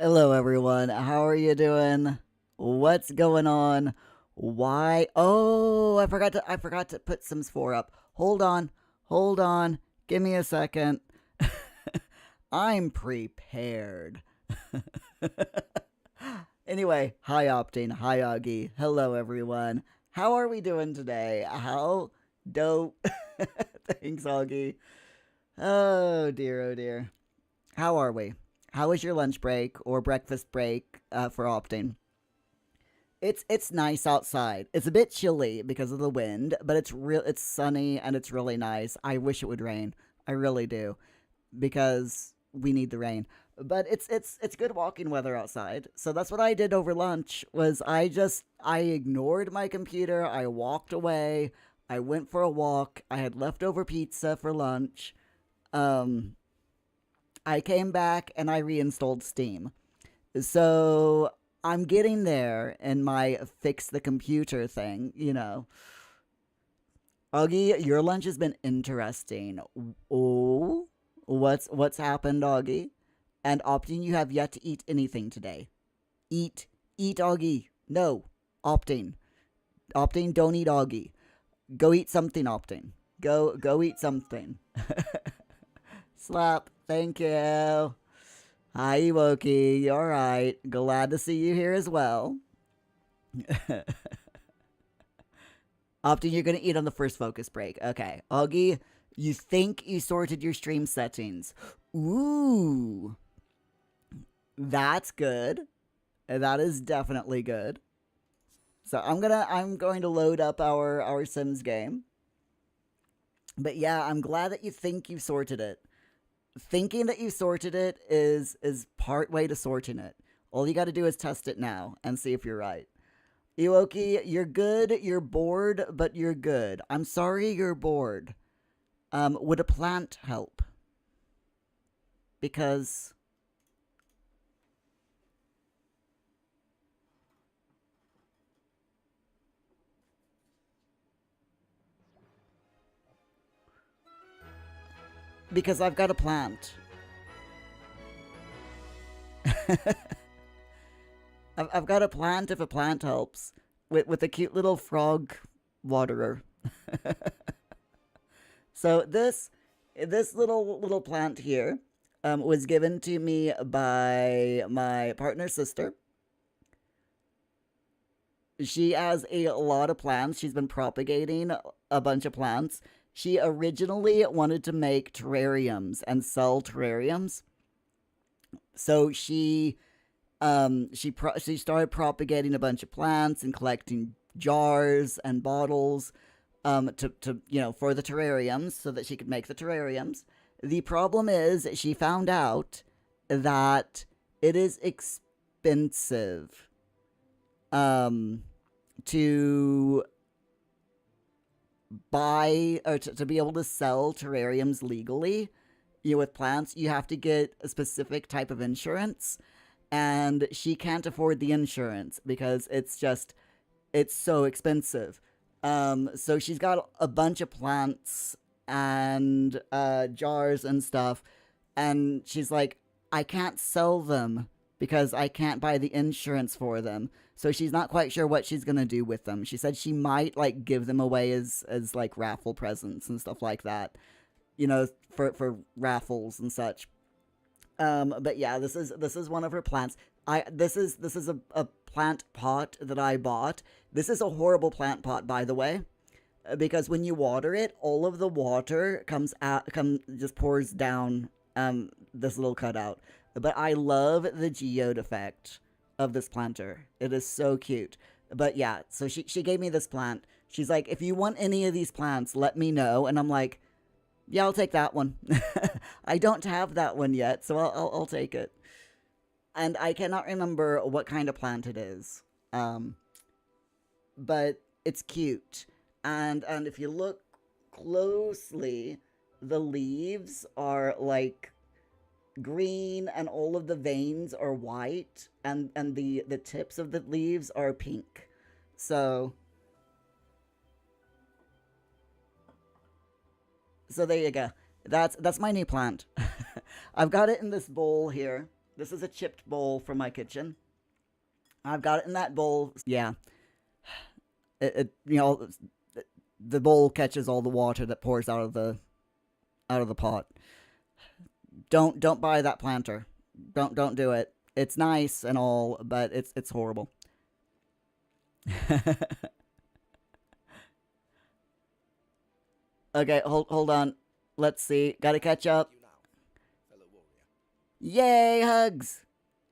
Hello, everyone. How are you doing? What's going on? Why? Oh, I forgot to put Sims 4 up. Hold on. Give me a second. I'm prepared. Anyway, hi Opting, hi Augie. Hello, everyone. How are we doing today? How dope? Thanks, Augie. Oh dear, oh dear. How are we? How was your lunch break or breakfast break for Opting? It's nice outside. It's a bit chilly because of the wind, but it's sunny and it's really nice. I wish it would rain. I really do because we need the rain. But it's good walking weather outside. So that's what I did over lunch was I ignored my computer. I walked away. I went for a walk. I had leftover pizza for lunch. Um I came back and I reinstalled Steam. So I'm getting there in my fix the computer thing. Augie, your lunch has been interesting. Oh, what's happened, Augie? And Opting, you have yet to eat anything today. Eat, Augie. No, Opting, don't eat Augie. Go eat something, Opting. Go eat something. Slap. Thank you. Hi, Ewoki. All right. Glad to see you here as well. Opting, you're gonna eat on the first focus break. Okay. Augie, you think you sorted your stream settings. Ooh. That's good. That is definitely good. So I'm going to load up our Sims game. But yeah, I'm glad that you think you sorted it. Thinking that you sorted it is part way to sorting it. All you got to do is test it now and see if you're right. Iwoki, you're good. You're bored, but you're good. I'm sorry you're bored. Would a plant help? Because because I've got a plant. I've got a plant if a plant helps with a cute little frog waterer. So this little plant here was given to me by my partner's sister. She has a lot of plants. She's been propagating a bunch of plants. She originally wanted to make terrariums and sell terrariums. So she started propagating a bunch of plants and collecting jars and bottles to for the terrariums so that she could make the terrariums. The problem is she found out that it is expensive um to buy or to be able to sell terrariums legally. With plants, you have to get a specific type of insurance, and she can't afford the insurance because it's so expensive. So she's got a bunch of plants and jars and stuff, and she's like, I can't sell them because I can't buy the insurance for them. So she's not quite sure what she's gonna do with them. She said she might like give them away as like raffle presents and stuff like that. For raffles and such. But yeah, this is one of her plants. This is a plant pot that I bought. This is a horrible plant pot, by the way, because when you water it, all of the water just pours down this little cutout. But I love the geode effect of this planter. It is so cute. But yeah, so she gave me this plant. She's like, if you want any of these plants, let me know. And I'm like, yeah, I'll take that one. I don't have that one yet, so I'll take it. And I cannot remember what kind of plant it is, um, but it's cute. And if you look closely, the leaves are like green, and all of the veins are white, and the tips of the leaves are pink. So so there you go. That's my new plant. I've got it in this bowl here. This is a chipped bowl from my kitchen. I've got it in that bowl. Yeah, it the bowl catches all the water that pours out of the pot. Don't buy that planter. Don't do it. It's nice and all, but it's horrible. Okay, hold on. Let's see. Gotta catch up. Yay, hugs!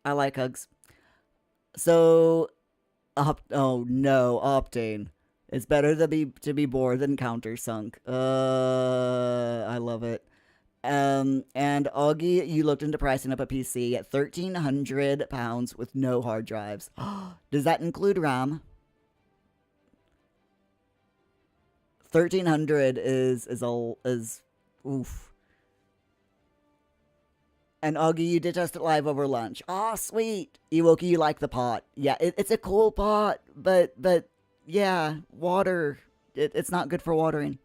I like hugs. So, oh no, Optane. It's better to be bored than countersunk. I love it. And Augie, you looked into pricing up a PC at £1,300 with no hard drives. Does that include RAM? 1,300 is oof. And Augie, you did test it live over lunch. Aw, sweet. Ewoki, you like the pot. Yeah, it's a cool pot, but yeah, water. It's not good for watering.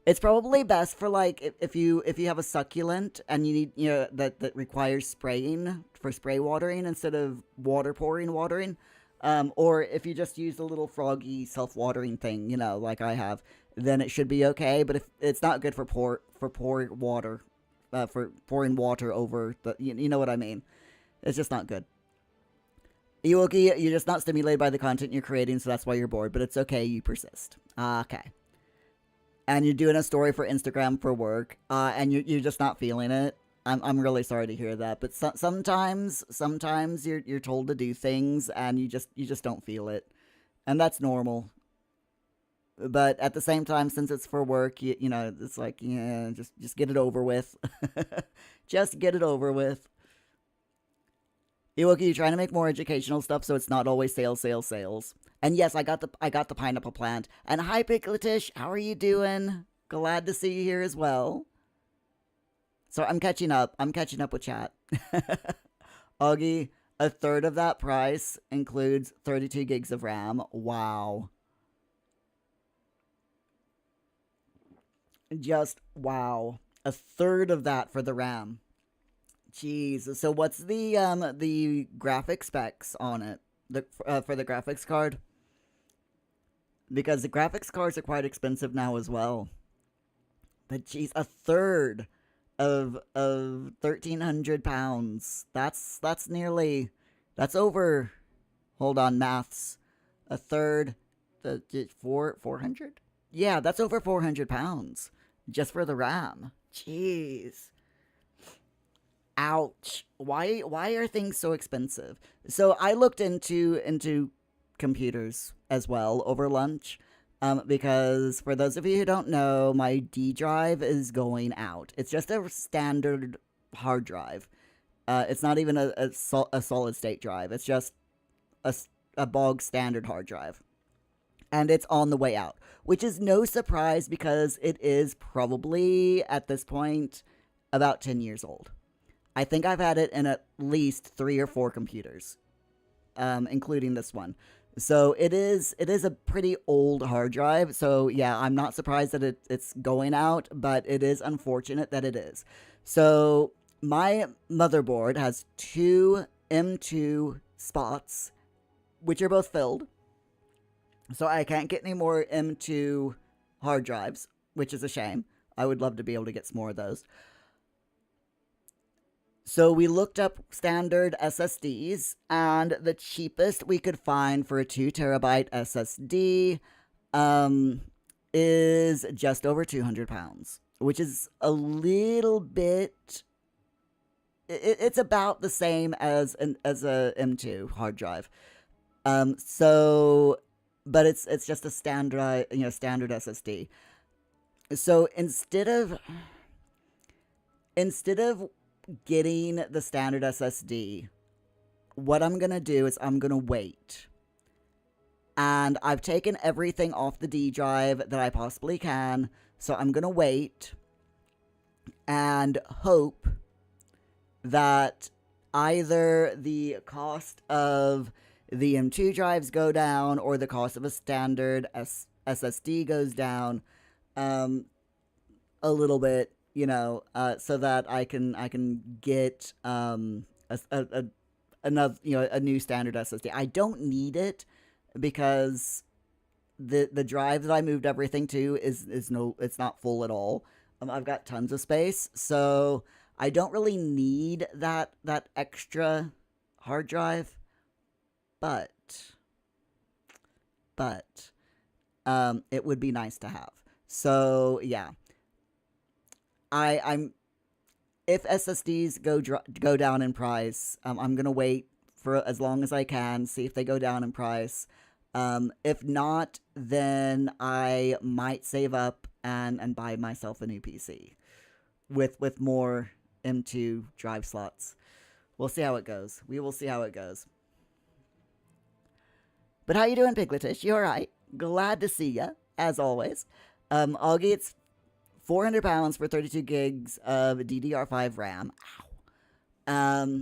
It's probably best for like if you have a succulent and you need that requires spraying for spray watering instead of water pouring watering, or if you just use a little froggy self watering thing, like I have, then it should be okay. But if it's not good for pouring water, for pouring water over the you know what I mean, it's just not good. Iwoki, you're just not stimulated by the content you're creating, so that's why you're bored. But it's okay, you persist. Okay. And you're doing a story for Instagram for work, and you're just not feeling it. I'm really sorry to hear that, but sometimes you're told to do things and you just don't feel it, and that's normal. But at the same time, since it's for work, it's like, yeah, just get it over with. Just get it over with. Iwoki, you're trying to make more educational stuff, so it's not always sales, sales, sales. And yes, I got the pineapple plant. And hi, Pickletish, how are you doing? Glad to see you here as well. So I'm catching up. I'm catching up with chat. Augie, a third of that price includes 32 gigs of RAM. Wow. Just wow. A third of that for the RAM. Jeez. So what's the graphic specs on it? For the graphics card? Because the graphics cards are quite expensive now as well. But geez, a third of £1,300. That's nearly, that's over. Hold on, maths. A third, the 400. Yeah, that's over £400 just for the RAM. Jeez. Ouch. Why are things so expensive? So I looked into computers as well over lunch. Because for those of you who don't know, my D drive is going out. It's just a standard hard drive. It's not even a solid state drive. It's just a, a bog standard hard drive. And it's on the way out, which is no surprise because it is probably, at this point, about 10 years old. I think I've had it in at least 3 or 4 computers, including this one. So it is a pretty old hard drive. So yeah, I'm not surprised that it's going out, but it is unfortunate that it is. So my motherboard has 2 M2 spots, which are both filled. So I can't get any more M2 hard drives, which is a shame. I would love to be able to get some more of those. So we looked up standard SSDs, and the cheapest we could find for a 2 terabyte SSD is just over £200, which is a little bit. It's about the same as a M2 hard drive. So, but it's just a standard standard SSD. So instead of getting the standard SSD, what I'm going to do is I'm going to wait. And I've taken everything off the D drive that I possibly can. So I'm going to wait and hope that either the cost of the M2 drives go down or the cost of a standard SSD goes down a little bit, so that I can get another, a new standard SSD. I don't need it because the drive that I moved everything to is no, it's not full at all. I've got tons of space, so I don't really need that extra hard drive. But it would be nice to have. So yeah, I'm if SSDs go down in price, I'm gonna wait for as long as I can, see if they go down in price. If not, then I might save up and buy myself a new PC with more M2 drive slots. We'll see how it goes. We will see how it goes. But how you doing, Pigletish? You all right? Glad to see ya, as always. Augie, it's £400 for 32 gigs of DDR5 RAM. Ow.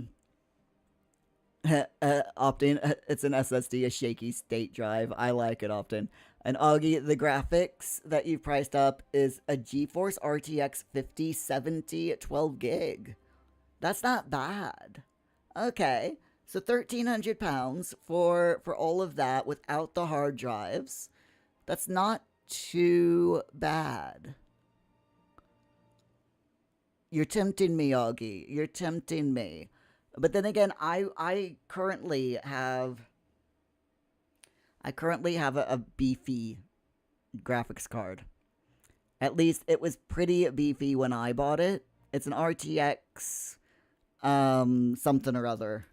Optin, it's an SSD, a shaky state drive. I like it, Optin. And Augie, the graphics that you've priced up is a GeForce RTX 5070 12 gig. That's not bad. Okay, so £1,300 for all of that without the hard drives. That's not too bad. You're tempting me, Augie. You're tempting me. But then again, I currently have a beefy graphics card. At least it was pretty beefy when I bought it. It's an RTX something or other.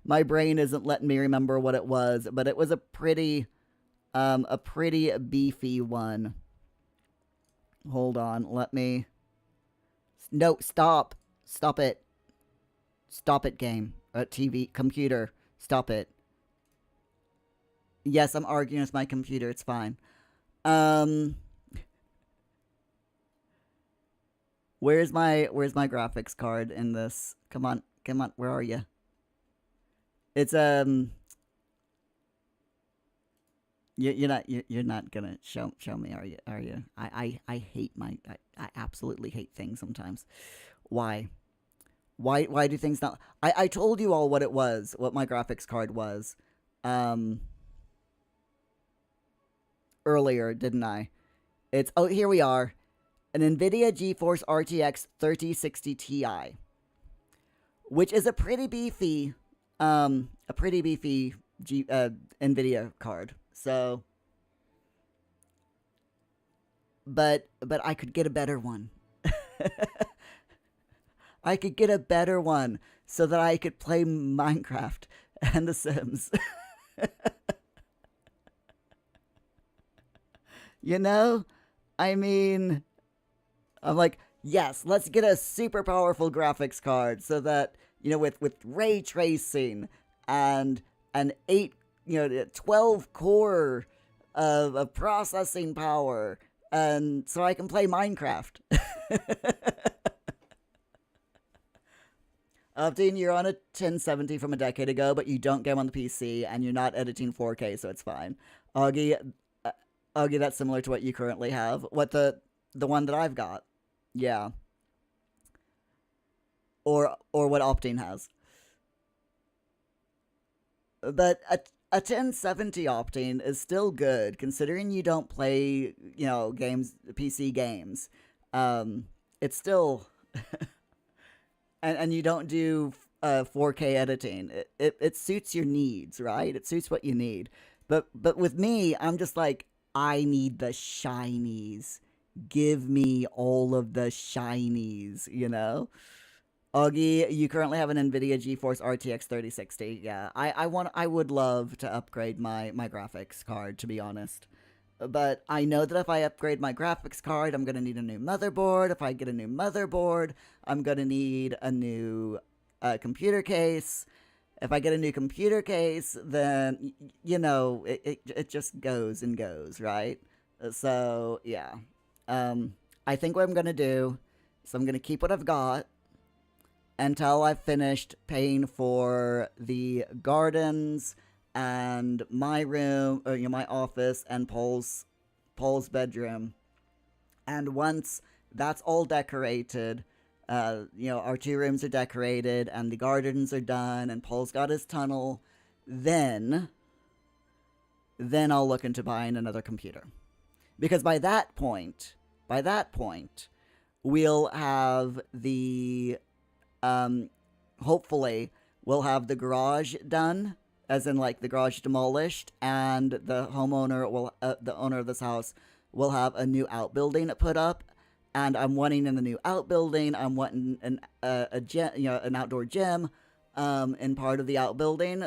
My brain isn't letting me remember what it was, but it was a pretty beefy one. Hold on, let me. No, stop it. Stop it, game. TV, computer. Stop it. Yes, I'm arguing with my computer. It's fine. Where's my graphics card in this? Come on. Where are you? It's you're not gonna show me, are you? I hate I absolutely hate things sometimes. Why do things not? I told you all what it was, what my graphics card was, earlier, didn't I? It's, oh, here we are, an NVIDIA GeForce RTX 3060 Ti, which is a pretty beefy NVIDIA card. So, but I could get a better one. I could get a better one so that I could play Minecraft and The Sims. You know? I mean, I'm like, yes, let's get a super powerful graphics card so that, with ray tracing and an 12 core of processing power, and so I can play Minecraft. Dean, you're on a 1070 from a decade ago, but you don't game on the PC, and you're not editing 4K, so it's fine. Augie, that's similar to what you currently have. What the one that I've got, yeah, or what Optane has. But a 1070 Optane is still good, considering you don't play, PC games. It's still. And you don't do 4K editing. It suits your needs, right? It suits what you need. But with me, I'm just like, I need the shinies. Give me all of the shinies, Augie, you currently have an NVIDIA GeForce RTX 3060. Yeah, I would love to upgrade my graphics card, to be honest. But I know that if I upgrade my graphics card, I'm going to need a new motherboard. If I get a new motherboard, I'm going to need a new computer case. If I get a new computer case, then, it just goes and goes, right? So, yeah. I think what I'm going to do is I'm going to keep what I've got until I've finished paying for the gardens and my room, or my office, and Paul's bedroom. And once that's all decorated, Our 2 rooms are decorated and the gardens are done and Paul's got his tunnel, then I'll look into buying another computer. Because by that point, we'll have the hopefully we'll have the garage done, as in like the garage demolished, and the owner of this house will have a new outbuilding put up. And I'm wanting in the new outbuilding, I'm wanting a gym, an outdoor gym, in part of the outbuilding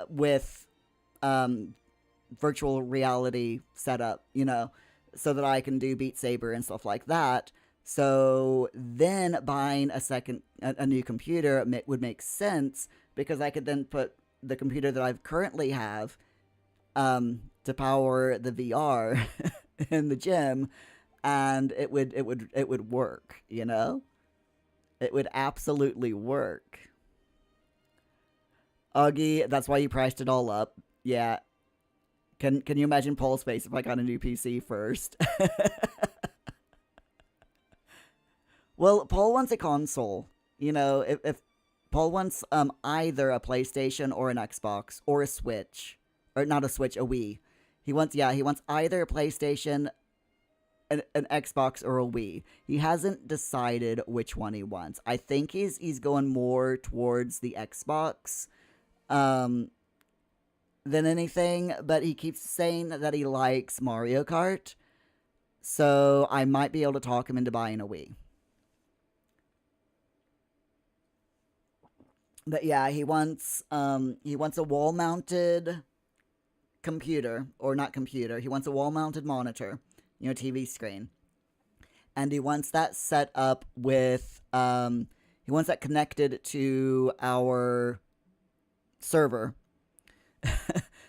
with virtual reality setup, so that I can do Beat Saber and stuff like that. So then buying a new computer would make sense, because I could then put the computer that I currently have to power the VR in the gym, and it would work, It would absolutely work. Augie, that's why you priced it all up. Yeah. Can you imagine Paul's face if I got a new PC first? Well, Paul wants a console. If Paul wants either a PlayStation or an Xbox or a Switch, or not a Switch, a Wii. He wants either a PlayStation, an Xbox, or a Wii. He hasn't decided which one he wants. I think he's going more towards the Xbox than anything, but he keeps saying that he likes Mario Kart, so I might be able to talk him into buying a Wii. But yeah, he wants a wall-mounted computer, or not computer. He wants a wall-mounted monitor, TV screen, and he wants that set up with he wants that connected to our server.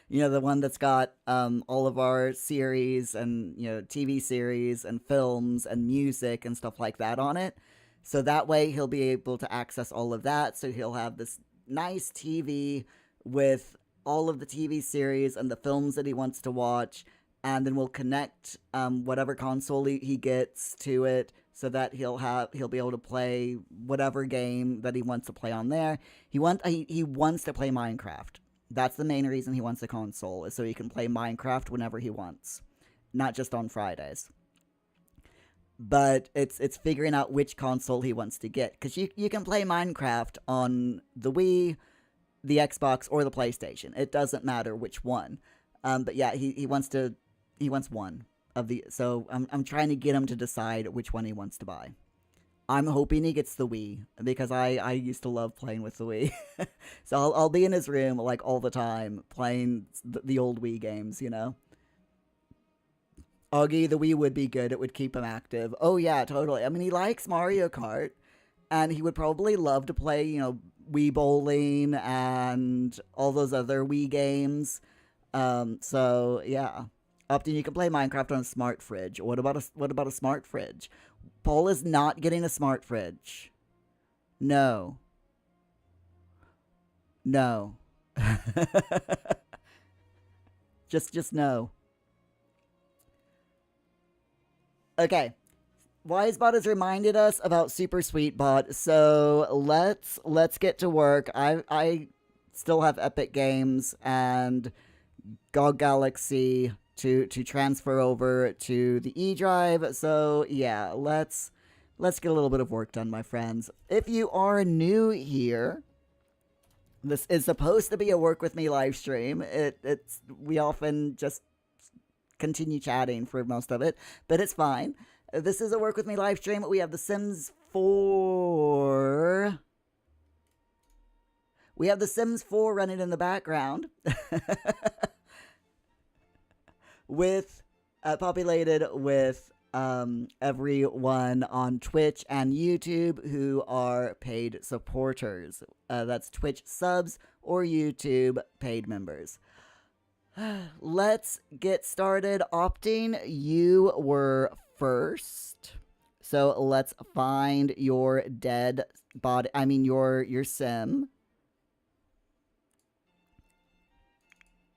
The one that's got all of our series and TV series and films and music and stuff like that on it. So that way he'll be able to access all of that. So he'll have this nice TV with all of the TV series and the films that he wants to watch. And then we'll connect whatever console he gets to it, so that he'll be able to play whatever game that he wants to play on there. He wants to play Minecraft. That's the main reason he wants a console, is so he can play Minecraft whenever he wants, not just on Fridays. But it's figuring out which console he wants to get, because you can play Minecraft on the Wii, the Xbox, or the PlayStation. It doesn't matter which one. But yeah, he wants one of the. So I'm trying to get him to decide which one he wants to buy. I'm hoping he gets the Wii, because I used to love playing with the Wii. So I'll be in his room like all the time playing the old Wii games, Augie, the Wii would be good. It would keep him active. Oh yeah, totally. I mean, he likes Mario Kart, and he would probably love to play, Wii Bowling and all those other Wii games. So yeah. Upton, you can play Minecraft on a smart fridge. What about a smart fridge? Paul is not getting a smart fridge. No. just no. Okay. Wisebot has reminded us about Super Sweetbot, so let's get to work. I still have Epic Games and GOG Galaxy to transfer over to the E drive. So yeah, let's get a little bit of work done, my friends. If you are new here, this is supposed to be a work with me live stream. We often just continue chatting for most of it, but it's fine. This is a work with me live stream. We have The Sims 4. We have The Sims 4 running in the background. With populated with everyone on Twitch and YouTube who are paid supporters. That's Twitch subs or YouTube paid members. Let's get started. Opting, you were first. So let's find your dead body. I mean, your sim.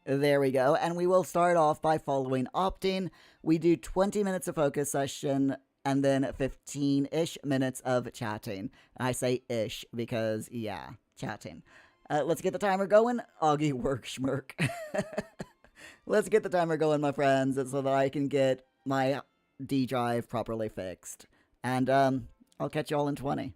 There we go. And we will start off by following Opting. We do 20 minutes of focus session and then 15-ish minutes of chatting. I say ish because, yeah, chatting. Let's get the timer going. Augie work schmirk. Let's get the timer going, my friends, so that I can get my D drive properly fixed. And I'll catch you all in 20.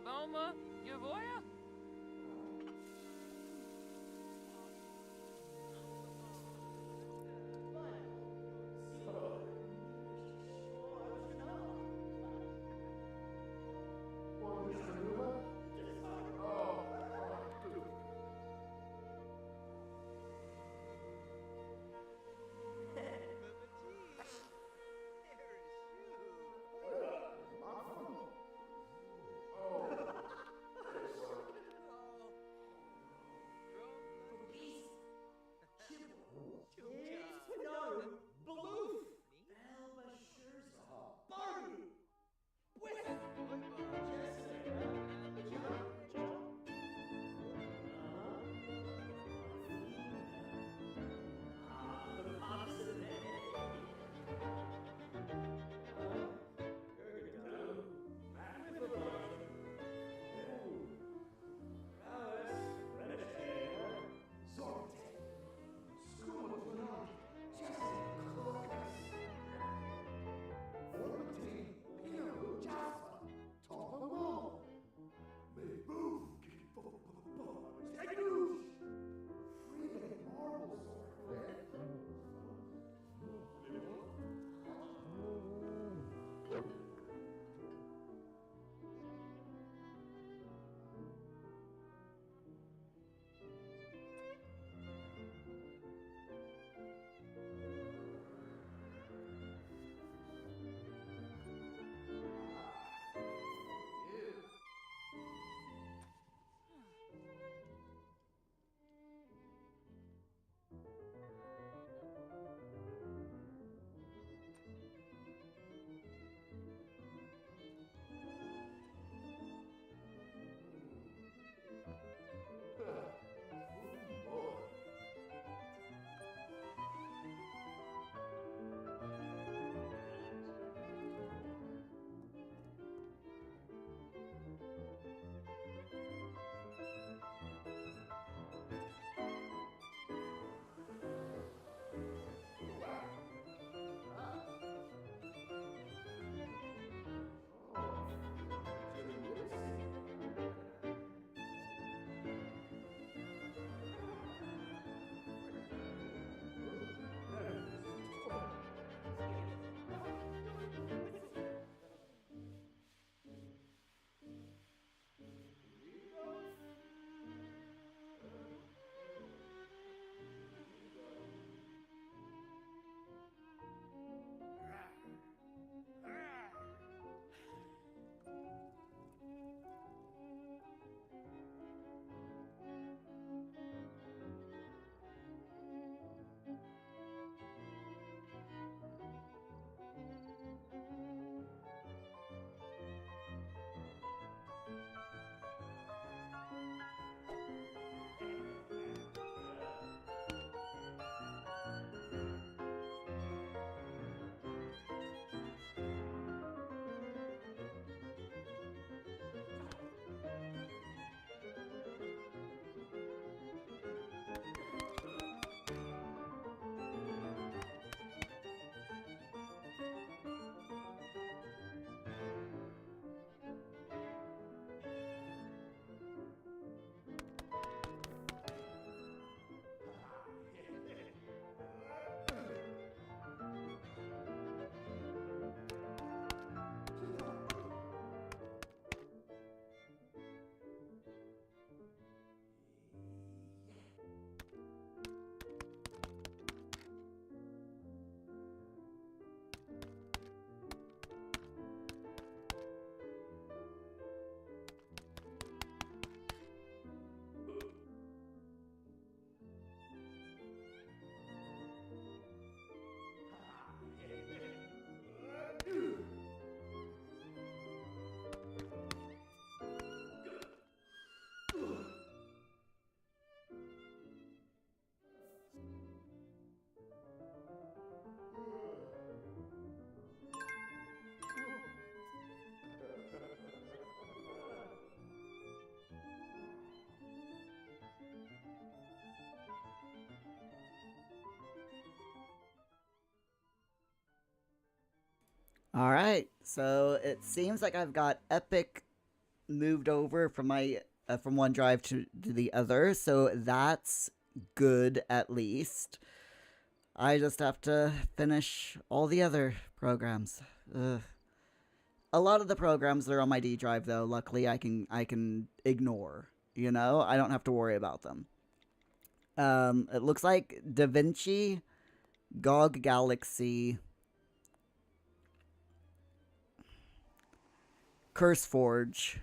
Loma, Yavoya? All right. So it seems like I've got epic moved over from my from one drive to the other, so that's good at least. I just have to finish all the other programs. Ugh. A lot of the programs that are on my D drive, though, luckily I can ignore. You know, I don't have to worry about them. It looks like Da Vinci, GOG Galaxy, CurseForge,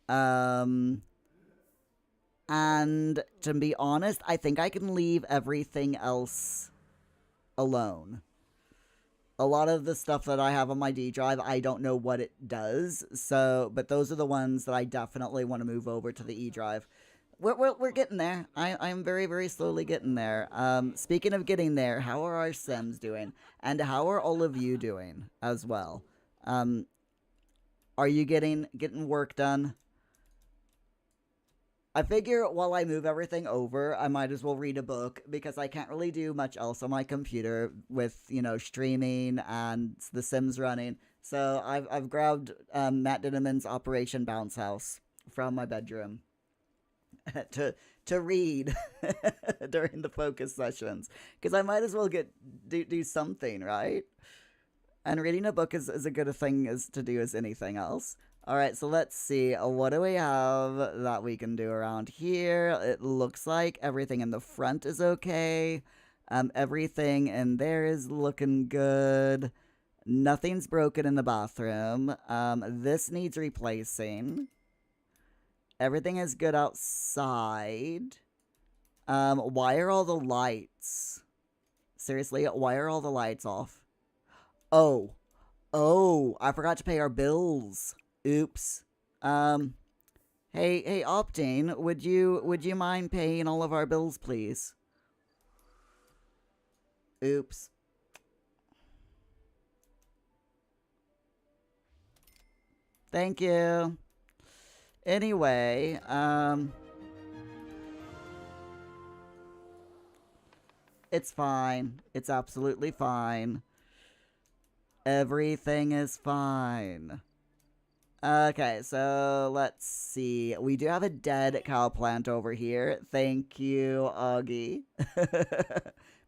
um, and to be honest, I think I can leave everything else alone. A lot of the stuff that I have on my D drive, I don't know what it does. So, but those are the ones that I definitely want to move over to the E drive. We're getting there. I'm very, very slowly getting there. Speaking of getting there, how are our Sims doing? And how are all of you doing as well? Um, are you getting work done? I figure while I move everything over, I might as well read a book because I can't really do much else on my computer with, streaming and The Sims running. So I've grabbed Matt Dinneman's Operation Bounce House from my bedroom to read during the focus sessions because I might as well do something, right? And reading a book is a good a thing as to do as anything else. All right, so let's see. What do we have that we can do around here? It looks like everything in the front is okay. Everything in there is looking good. Nothing's broken in the bathroom. This needs replacing. Everything is good outside. Why are all the lights? Seriously, why are all the lights off? Oh, I forgot to pay our bills. Oops. Hey, Optane, would you mind paying all of our bills, please? Oops. Thank you. Anyway, it's fine. It's absolutely fine. Everything is fine. Okay, so let's see. We do have a dead cow plant over here. Thank you, Augie.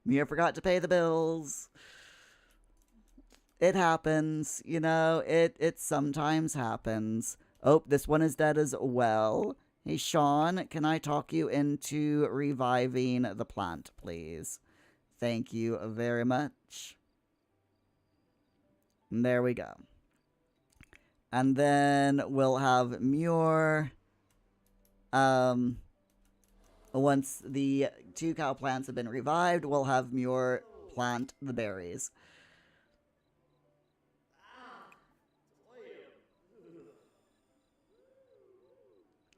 Mia forgot to pay the bills. It happens, it sometimes happens. Oh, this one is dead as well. Hey, Sean, can I talk you into reviving the plant, please? Thank you very much. And there we go. And then we'll have Muir. Once the 2 cow plants have been revived, we'll have Muir plant the berries.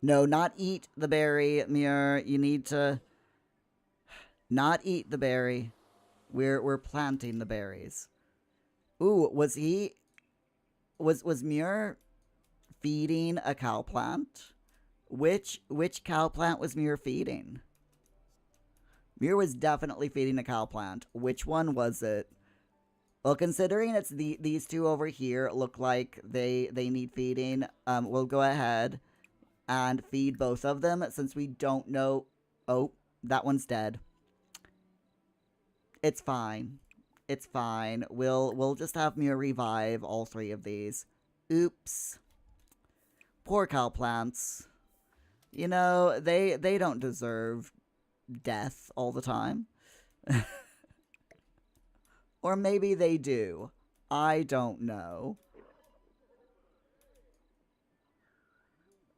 No, not eat the berry, Muir. You need to not eat the berry. We're planting the berries. Ooh, was Muir feeding a cow plant? Which cow plant was Muir feeding? Muir was definitely feeding a cow plant. Which one was it? Well, considering it's these 2 over here look like they need feeding, we'll go ahead and feed both of them since we don't know. Oh, that one's dead. It's fine. It's fine. We'll just have Muir revive all 3 of these. Oops. Poor cow plants. They don't deserve death all the time. Or maybe they do. I don't know.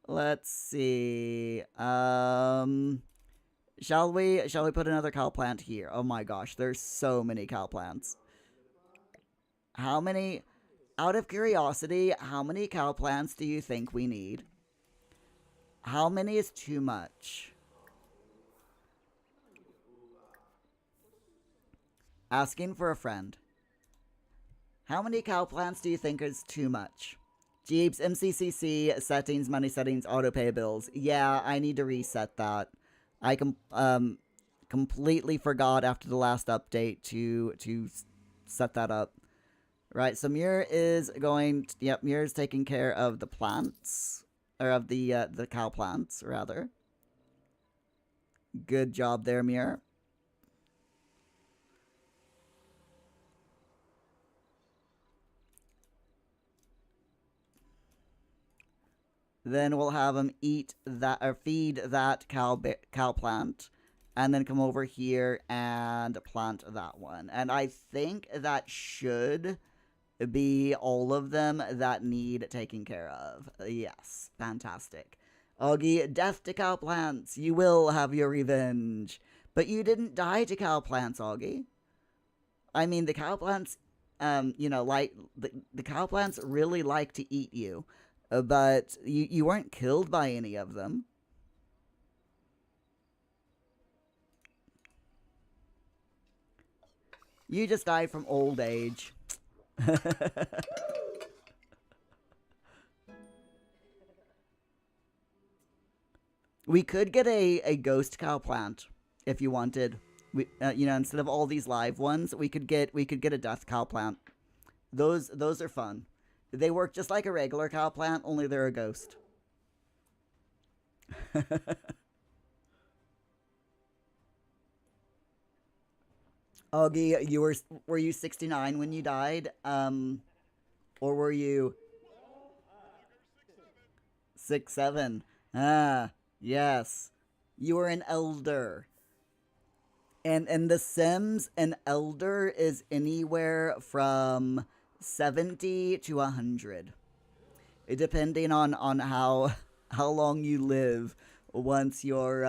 Let's see. Shall we put another cow plant here? Oh my gosh, there's so many cow plants. How many, out of curiosity, how many cow plants do you think we need? How many is too much? Asking for a friend. How many cow plants do you think is too much? Jeeps, MCCC, settings, money settings, auto pay bills. Yeah, I need to reset that. I completely forgot after the last update to set that up. Right, so Muir is going. Yep, Muir is taking care of the plants, or of the cow plants rather. Good job there, Muir. Then we'll have him eat that or feed that cow plant, and then come over here and plant that one. And I think that should be all of them that need taking care of. Yes, fantastic. Augie, death to cow plants. You will have your revenge. But you didn't die to cow plants, Augie. I mean, the cow plants, like the cow plants really like to eat you, but you weren't killed by any of them. You just died from old age. We could get a ghost cow plant if you wanted. Instead of all these live ones, we could get a death cow plant. Those are fun. They work just like a regular cow plant, only they're a ghost. Augie, were you 69 when you died? Or were you 6'7"? Ah, yes. You were an elder. And in The Sims, an elder is anywhere from 70 to 100. Depending on how long you live once your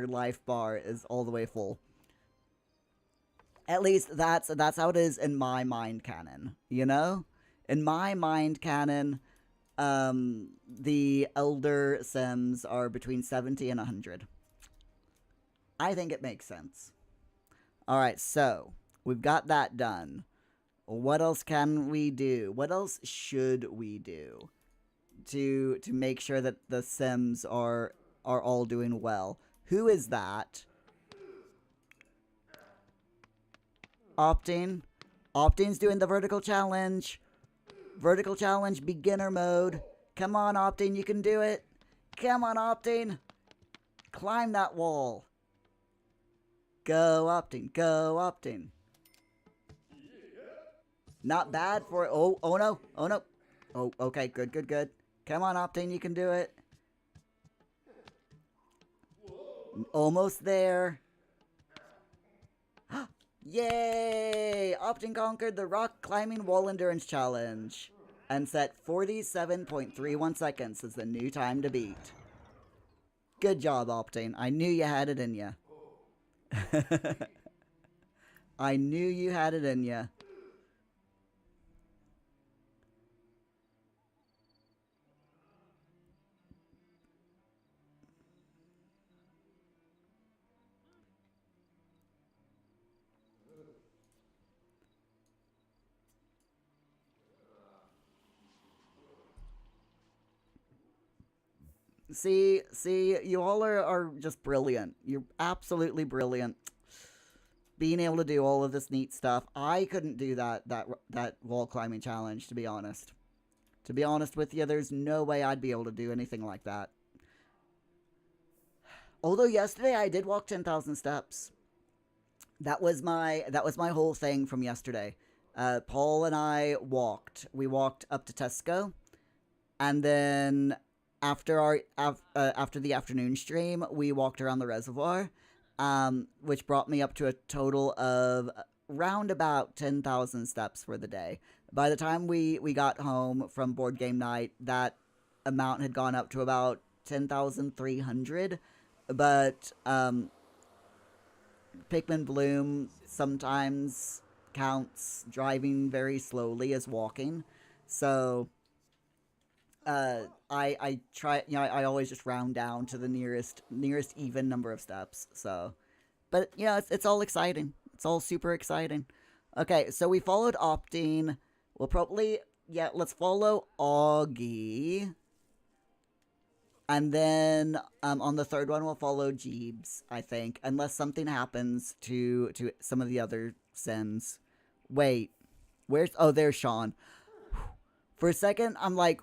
life bar is all the way full. At least that's how it is in my mind canon, you know? In my mind canon, the elder Sims are between 70 and 100. I think it makes sense. All right, so we've got that done. What else can we do? What else should we do to make sure that the Sims are all doing well? Who is that? Opting. Opting's doing the vertical challenge. Vertical challenge beginner mode. Come on, Opting, you can do it. Come on, Opting. Climb that wall. Go, Opting. Go, Opting. Not bad for... Oh no. Oh, no. Oh, okay. Good, good, good. Come on, Opting. You can do it. Almost there. Yay! Opting conquered the rock climbing wall endurance challenge and set 47.31 seconds as the new time to beat. Good job, Opting. I knew you had it in you. I knew you had it in you. See, you all are just brilliant. You're absolutely brilliant. Being able to do all of this neat stuff. I couldn't do that wall climbing challenge, to be honest. To be honest with you, there's no way I'd be able to do anything like that. Although yesterday I did walk 10,000 steps. That was my whole thing from yesterday. Paul and I walked. We walked up to Tesco, and then after the afternoon stream, we walked around the reservoir, which brought me up to a total of round about 10,000 steps for the day. By the time we got home from board game night, that amount had gone up to about 10,300. But Pikmin Bloom sometimes counts driving very slowly as walking. So I try, I always just round down to the nearest even number of steps. So, but it's all exciting. It's all super exciting. Okay, so we followed Opting. We'll probably, yeah, let's follow Augie. And then on the third one, we'll follow Jeebs, I think, unless something happens to some of the other Sims. Wait. Where's oh there's Sean. For a second, I'm like,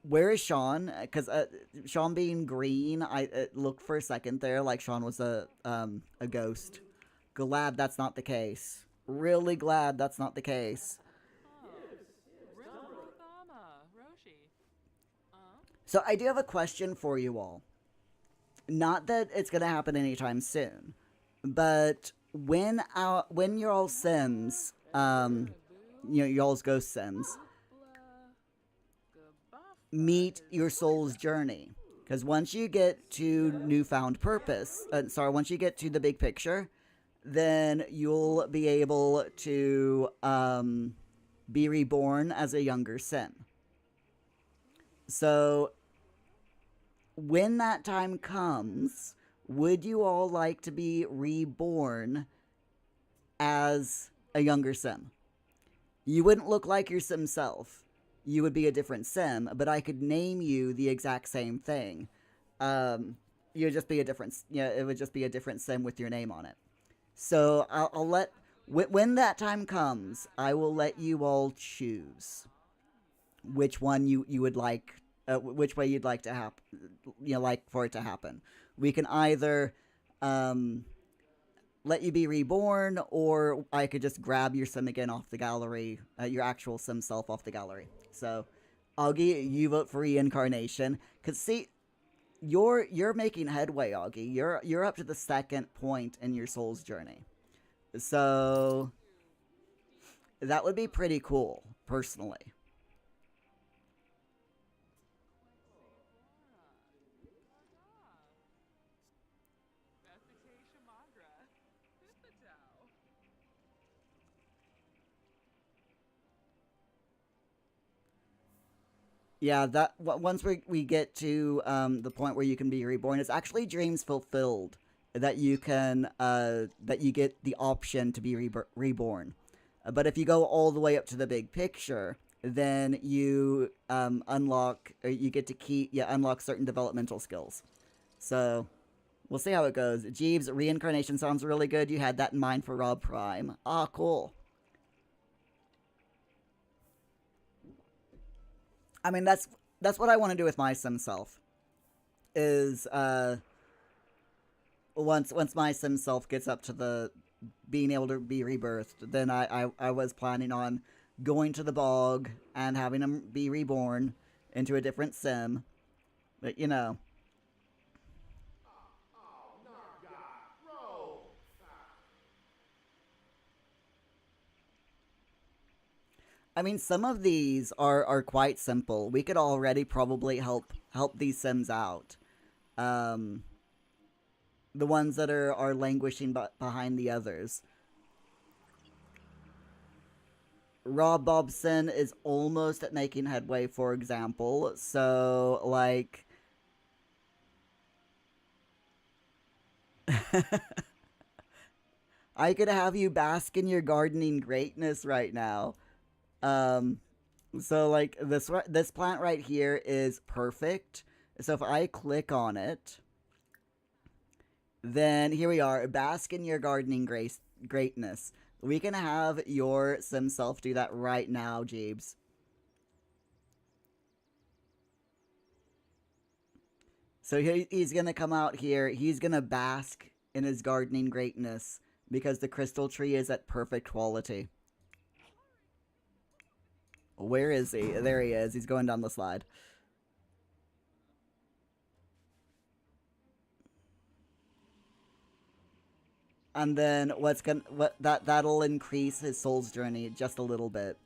where is Sean? Because Sean being green, I looked for a second there like Sean was a ghost. Glad that's not the case. Really glad that's not the case. So I do have a question for you all. Not that it's gonna happen anytime soon, but when your all Sims, y'all's ghost Sims, meet your soul's journey. Because once you get to newfound purpose, once you get to the big picture, then you'll be able to be reborn as a younger Sim. So, when that time comes, would you all like to be reborn as a younger Sim? You wouldn't look like your Sim self. You would be a different Sim, but I could name you the exact same thing. You'd just be a different, it would just be a different Sim with your name on it. So I'll let, when that time comes, I will let you all choose which one you would like, which way you'd like to happen, like for it to happen. We can either let you be reborn, or I could just grab your sim again off the gallery, your actual sim self off the gallery. So, Augie, you vote for reincarnation. Cause see, you're making headway, Augie. You're up to the second point in your soul's journey. So that would be pretty cool, personally. Yeah, that once we get to the point where you can be reborn, it's actually dreams fulfilled that that you get the option to be reborn. But if you go all the way up to the big picture, then you unlock, or you get to unlock certain developmental skills. So we'll see how it goes. Jeeves, reincarnation sounds really good. You had that in mind for Rob Prime. Ah, cool. I mean, that's what I want to do with my sim self. Is once my sim self gets up to the being able to be rebirthed, then I was planning on going to the bog and having him be reborn into a different sim. But I mean, some of these are quite simple. We could already probably help these sims out. Um, the ones that are languishing behind the others. Rob Bobson is almost at making headway, for example. So, like, I could have you bask in your gardening greatness right now. Um, so like this plant right here is perfect. So if I click on it, then here we are. Bask in your gardening greatness. We can have your sim self do that right now, Jeebs. So he's gonna come out here. He's gonna bask in his gardening greatness because the crystal tree is at perfect quality. Where is he? There he is. He's going down the slide. And then that'll increase his soul's journey just a little bit.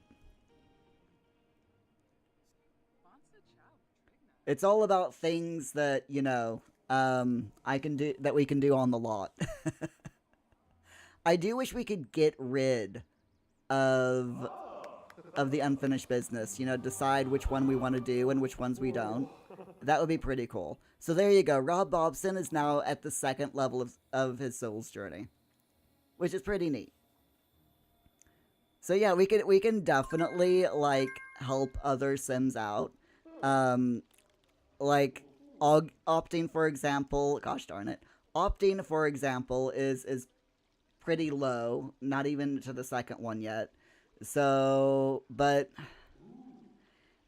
It's all about things that I can do that we can do on the lot. I do wish we could get rid of the unfinished business. Decide which one we want to do and which ones we don't. That would be pretty cool. So there you go. Rob Bobson is now at the second level of his soul's journey, which is pretty neat. So yeah, we can definitely like help other Sims out. Um, like opting for example, gosh darn it, opting for example is pretty low, not even to the second one yet. So, but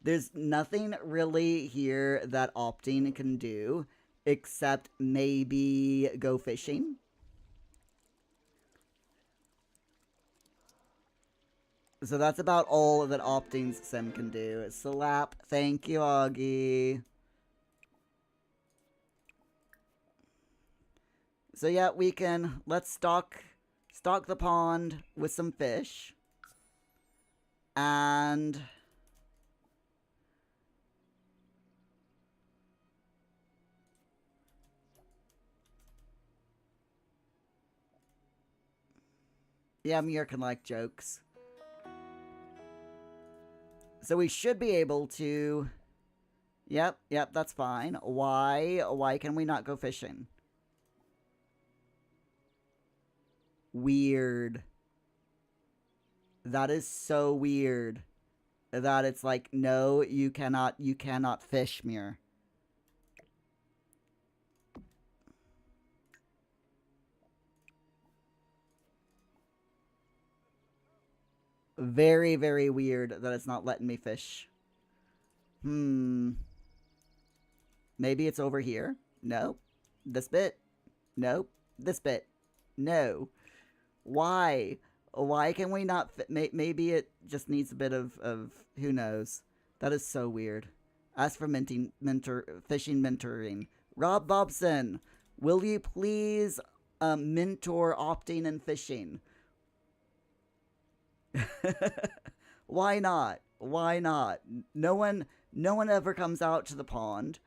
there's nothing really here that opting can do except maybe go fishing. So that's about all that opting's sim can do. Slap. Thank you, Augie. So yeah, we can let's stock the pond with some fish. And yeah, Muir can like jokes. So we should be able to. Yep, that's fine. Why can we not go fishing? Weird. That is so weird. That it's like, no, you cannot fish, Muir. Very, very weird that it's not letting me fish. Hmm. Maybe it's over here? No. This bit? Nope. This bit? No. Why? Why can we not? Maybe it just needs a bit of who knows. That is so weird. As for fishing mentoring, Rob Bobson, will you please mentor opting and fishing? Why not? Why not? No one, no one ever comes out to the pond,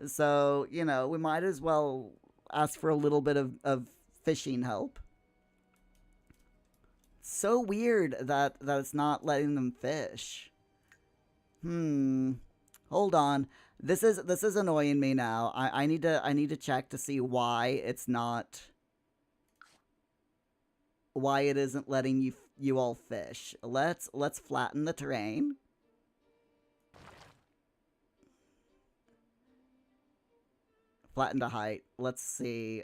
so we might as well ask for a little bit of fishing help. So weird that it's not letting them fish. Hmm. Hold on. This is annoying me now. I need to check to see why it isn't letting you all fish. Let's flatten the terrain. Flatten to height. Let's see.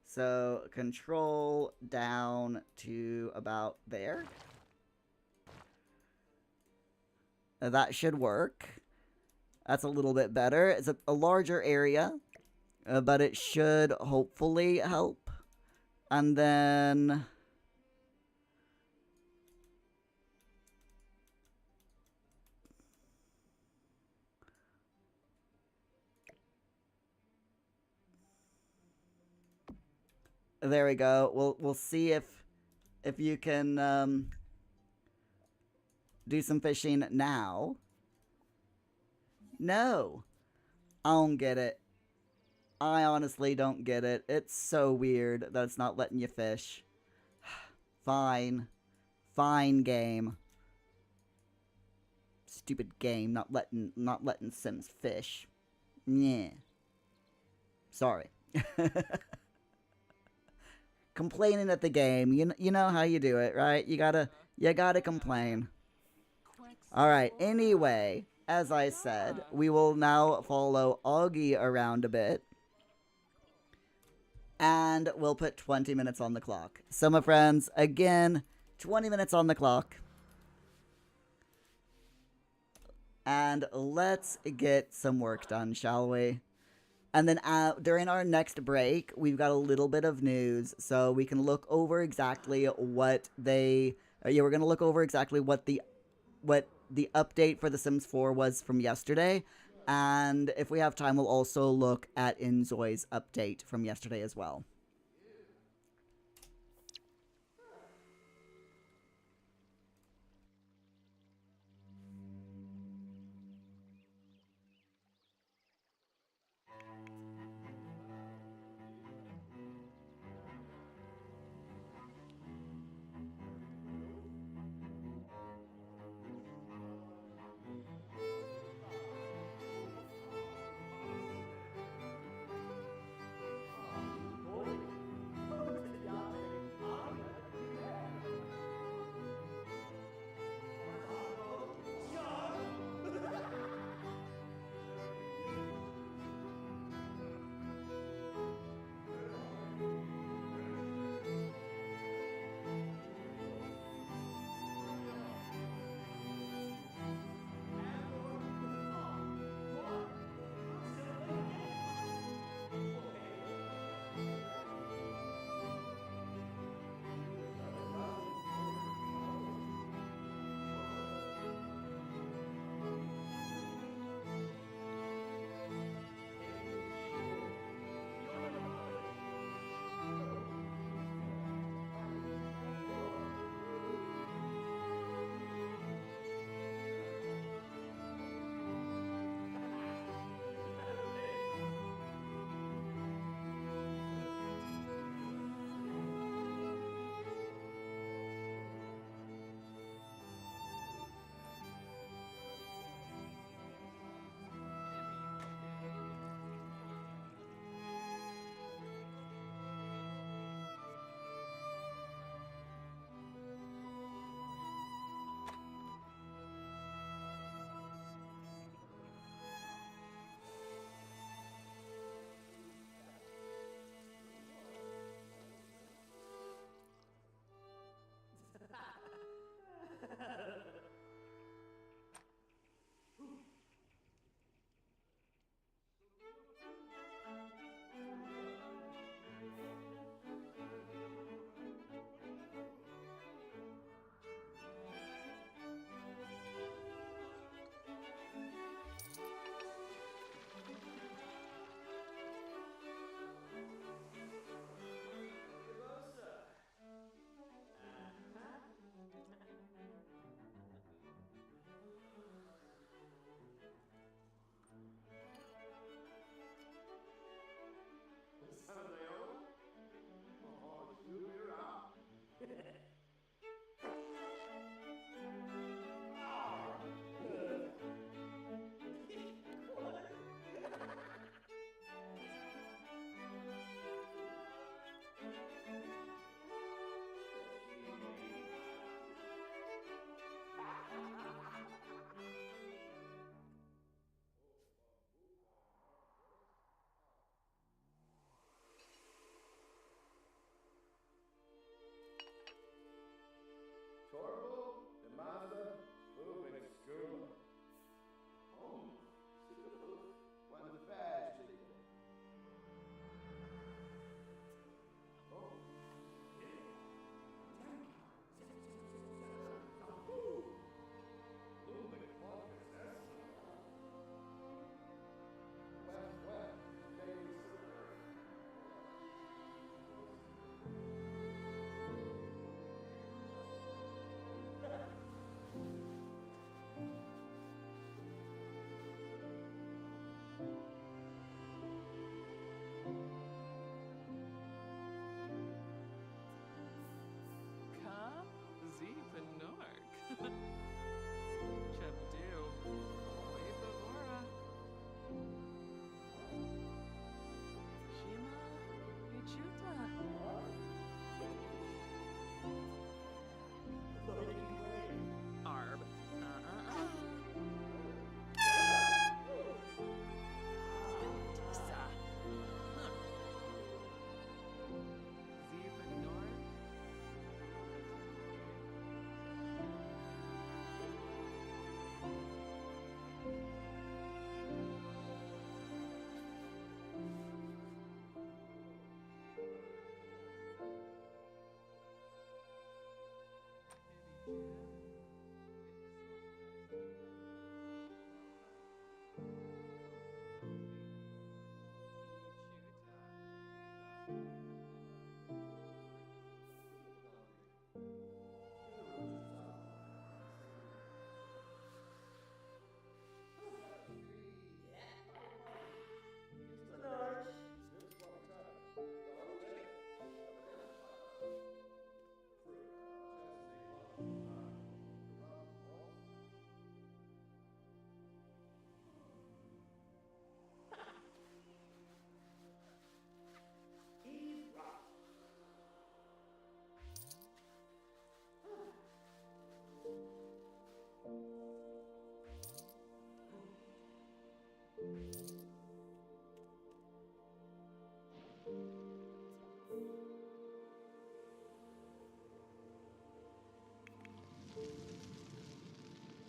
So control down to about there. That should work. That's a little bit better. It's a larger area, but it should hopefully help. And then there we go. We'll see if you can do some fishing now. No, I don't get it. I honestly don't get it. It's so weird that it's not letting you fish. Fine. Fine game. Stupid game not letting Sims fish. Yeah. Sorry. Complaining at the game. You know how you do it, right? You gotta complain. Alright, anyway, as I said, we will now follow Augie around a bit. And we'll put 20 minutes on the clock. So, my friends, again, 20 minutes on the clock. And let's get some work done, shall we? And then during our next break, we've got a little bit of news. So we can look over exactly what they... yeah, we're going to look over exactly what the update for The Sims 4 was from yesterday. And if we have time, we'll also look at Inzoi's update from yesterday as well.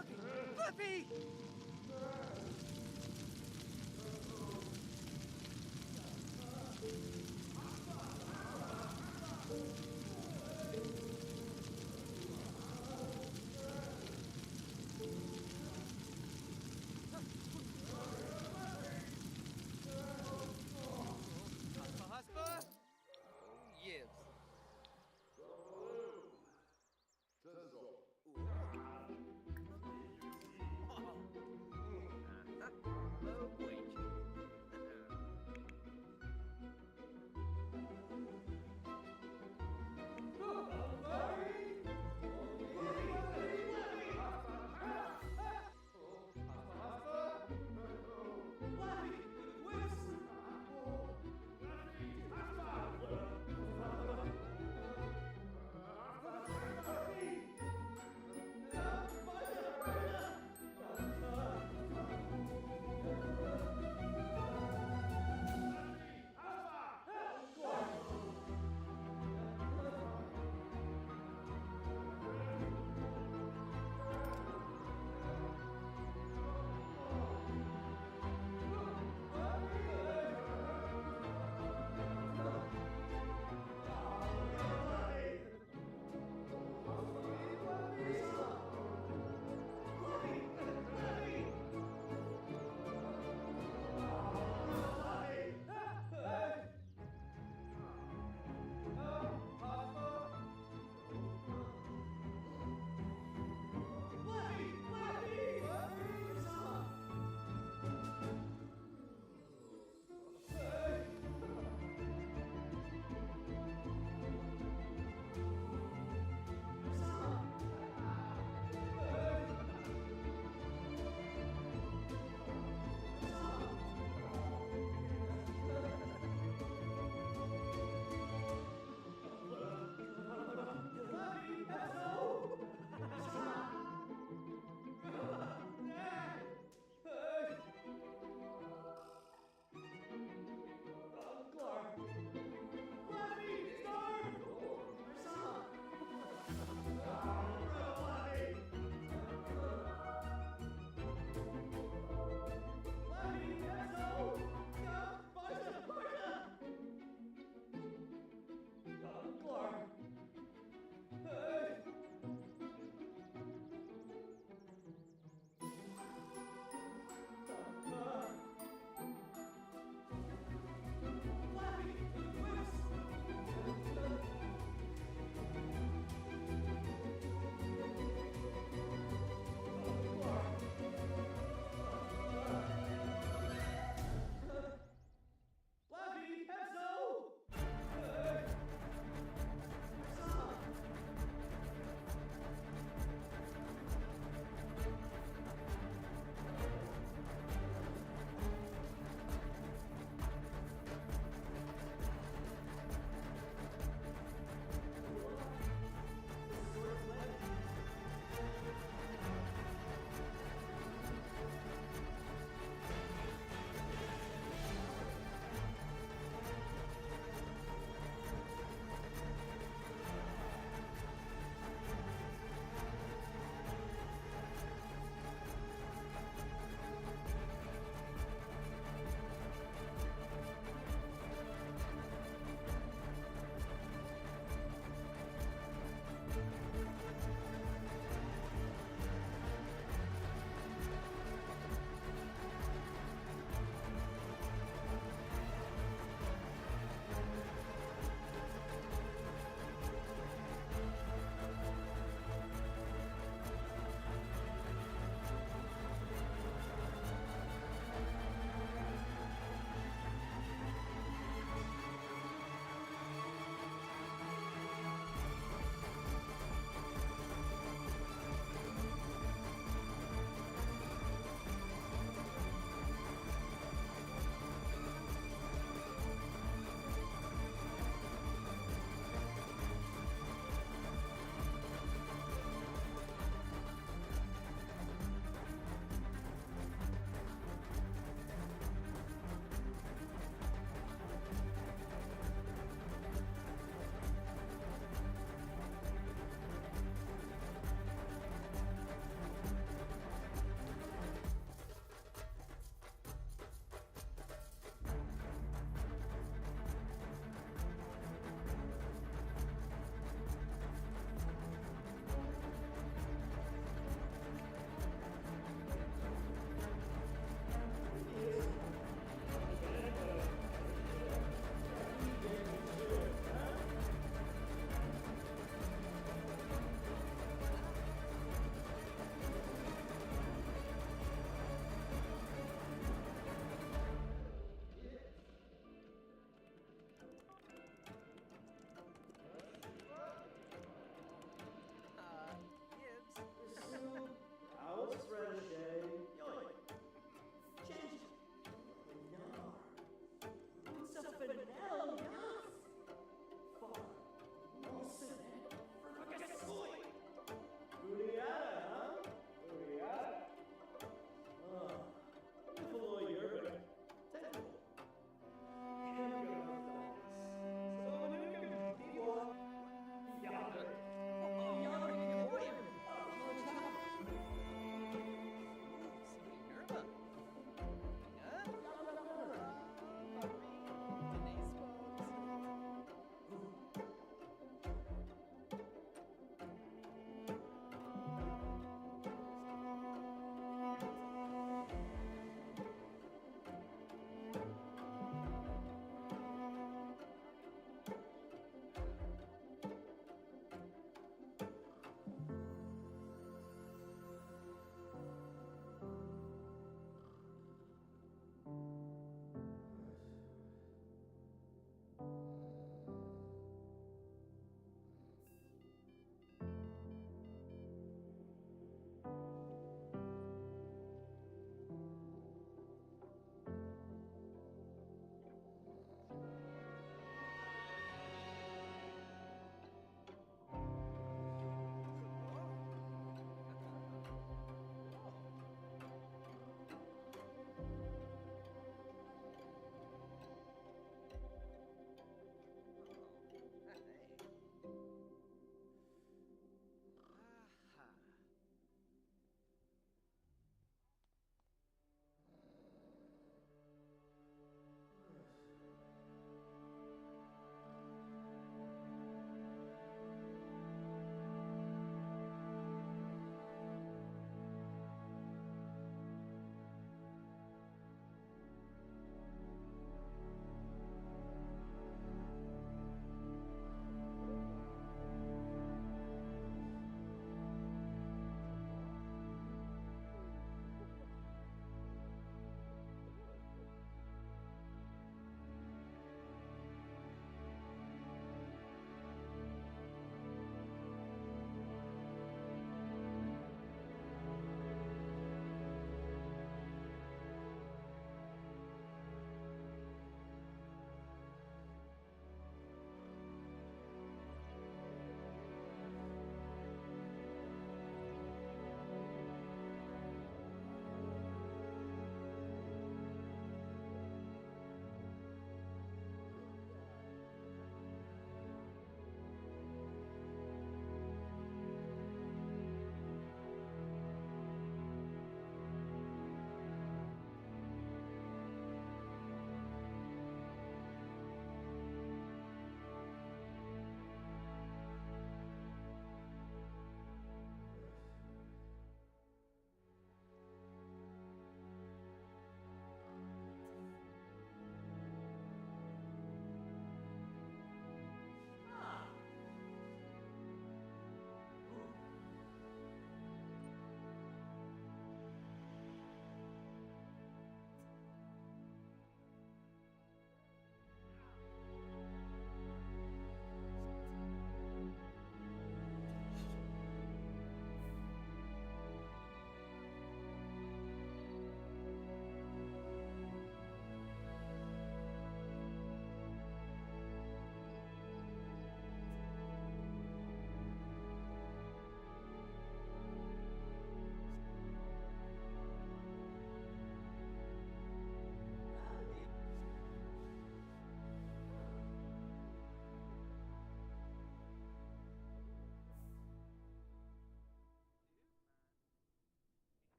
Flippy! Flippy! Huspa, huspa! Oh, yes. Oh, wait.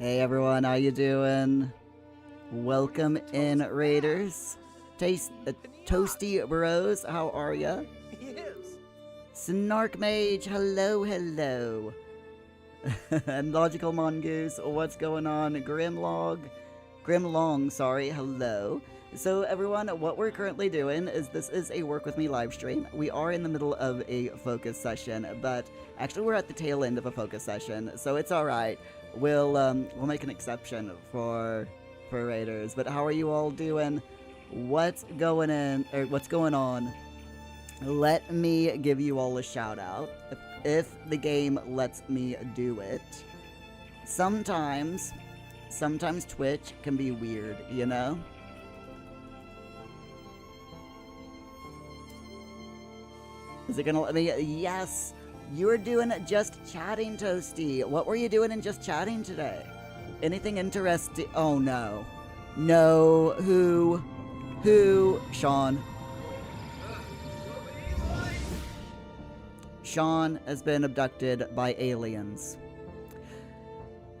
Hey everyone, how you doing? Welcome in, Raiders. Toasty Bros, how are ya? Yes. Snark Mage, hello, hello. And Logical Mongoose, what's going on? Grimlong, sorry, hello. So everyone, what we're currently doing is this is a Work With Me live stream. We are in the middle of a focus session, but actually we're at the tail end of a focus session, so it's alright. We'll make an exception for Raiders. But how are you all doing? What's going on? Let me give you all a shout out. If the game lets me do it. Sometimes Twitch can be weird, you know? Is it gonna let me? Yes! You were doing just chatting, Toasty. What were you doing in just chatting today? Anything interesting? Oh no. No. Who? Sean. Sean has been abducted by aliens.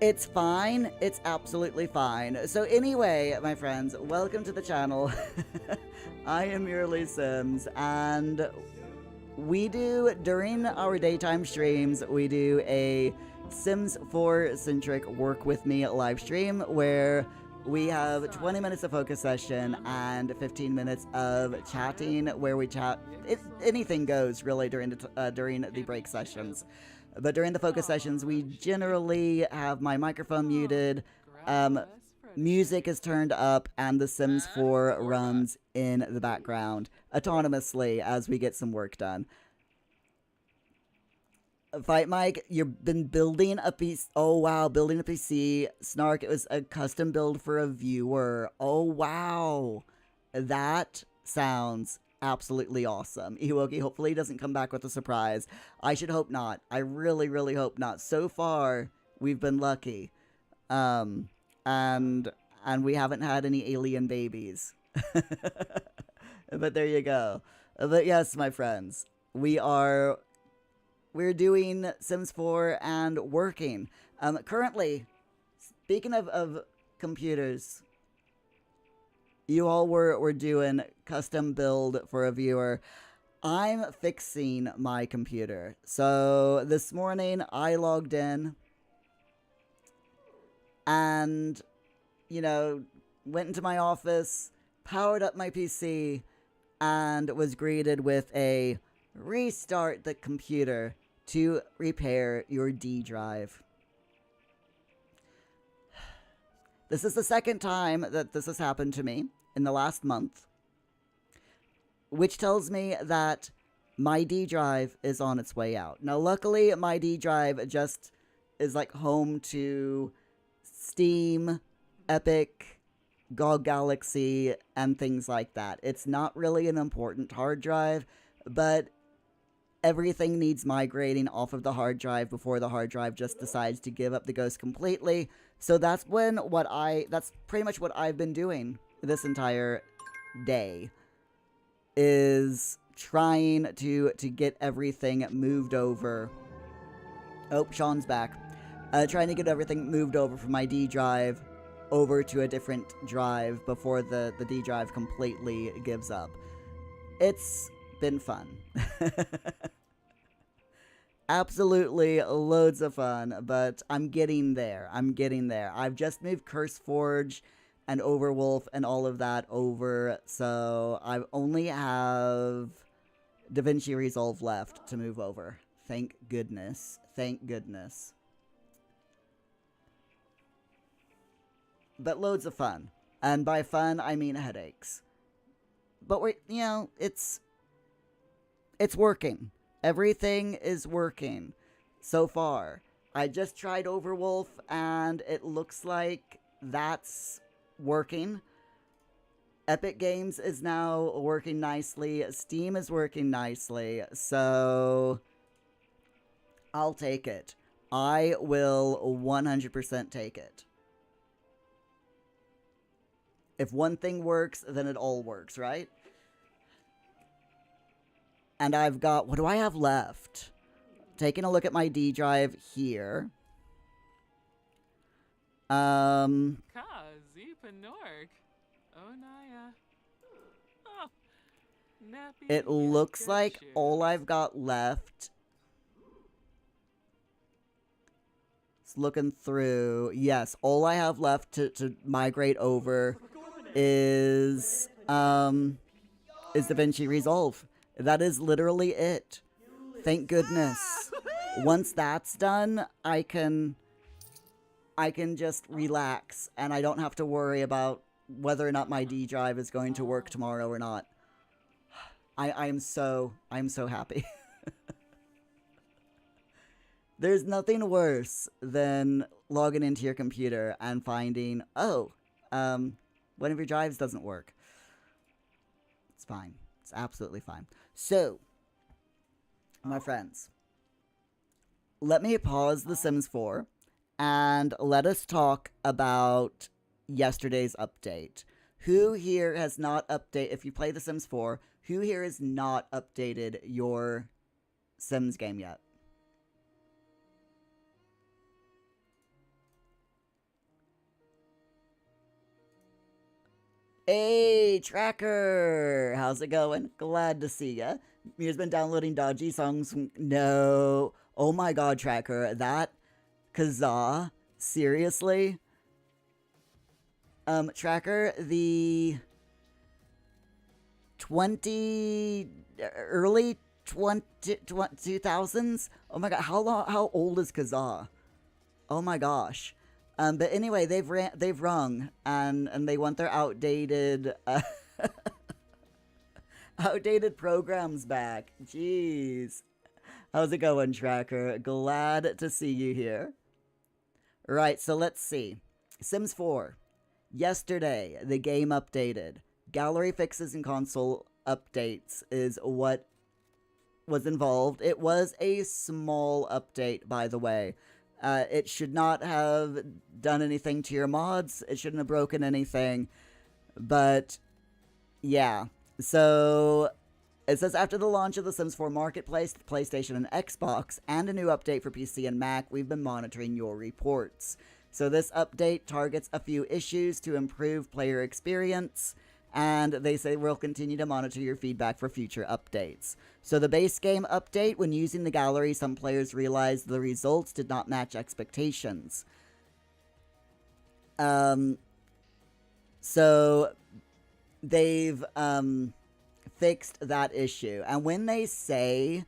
It's fine. It's absolutely fine. So anyway, my friends, welcome to the channel. I am Merely Sims, and we do, during our daytime streams, we do a Sims 4 centric Work With Me live stream where we have 20 minutes of focus session and 15 minutes of chatting where we chat. Anything goes really during the break sessions. But during the focus sessions, we generally have my microphone muted, music is turned up, and The Sims 4 runs in the background autonomously as we get some work done. Fight Mike, you've been building a piece. Oh wow, building a PC. Snark, it was a custom build for a viewer. Oh wow. That sounds absolutely awesome. Iwoki, hopefully he doesn't come back with a surprise. I should hope not. I really, really hope not. So far, we've been lucky. And we haven't had any alien babies. But there you go. But yes, my friends, we're doing Sims 4 and working. Currently, speaking of computers, you all were doing custom build for a viewer. I'm fixing my computer. So this morning I logged in and, you know, went into my office, powered up my PC, and was greeted with a restart the computer to repair your D drive. This is the second time that this has happened to me in the last month, which tells me that my D drive is on its way out. Now, luckily, my D drive just is like home to Steam, Epic, GOG Galaxy, and things like that. It's not really an important hard drive, but everything needs migrating off of the hard drive before the hard drive just decides to give up the ghost completely. So that's pretty much what I've been doing this entire day, is trying to get everything moved over. Oh, Sean's back. Trying to get everything moved over from my D drive over to a different drive before the D drive completely gives up. It's been fun. Absolutely loads of fun, but I'm getting there. I've just moved CurseForge and Overwolf and all of that over, so I only have DaVinci Resolve left to move over. Thank goodness. But loads of fun. And by fun, I mean headaches. But it's working. Everything is working so far. I just tried Overwolf and it looks like that's working. Epic Games is now working nicely. Steam is working nicely. So I'll take it. I will 100% take it. If one thing works, then it all works, right? And I've got, what do I have left? Taking a look at my D drive here. Cosy Panork. Oh, Naya. Oh, nappy It looks Yucca like all shoes. I've got left is looking through. Yes, all I have left to migrate over is DaVinci Resolve. That is literally it. Thank goodness. Once that's done, I can just relax and I don't have to worry about whether or not my D drive is going to work tomorrow or not. I'm so happy. There's nothing worse than logging into your computer and finding, oh, one of your drives doesn't work. It's fine. It's absolutely fine. So, my friends, let me pause The Sims 4 and let us talk about yesterday's update. Who here has not updated, if you play The Sims 4, who here has not updated your Sims game yet? Hey, Tracker! How's it going? Glad to see ya. Mia's been downloading dodgy songs. No. Oh my god, Tracker. That Kazaa? Seriously? Tracker, the early 2000s? Oh my god, how old is Kazaa? Oh my gosh. But anyway, they've rung and they want their outdated outdated programs back. Jeez. How's it going, Tracker? Glad to see you here. Right, so let's see. Sims 4. Yesterday, the game updated. Gallery fixes and console updates is what was involved. It was a small update, by the way. It should not have done anything to your mods. It shouldn't have broken anything. But, yeah. So, it says, after the launch of the Sims 4 Marketplace, PlayStation and Xbox, and a new update for PC and Mac, we've been monitoring your reports. So this update targets a few issues to improve player experience, and they say we'll continue to monitor your feedback for future updates. So the base game update, when using the gallery, some players realized the results did not match expectations. So they've fixed that issue. And when they say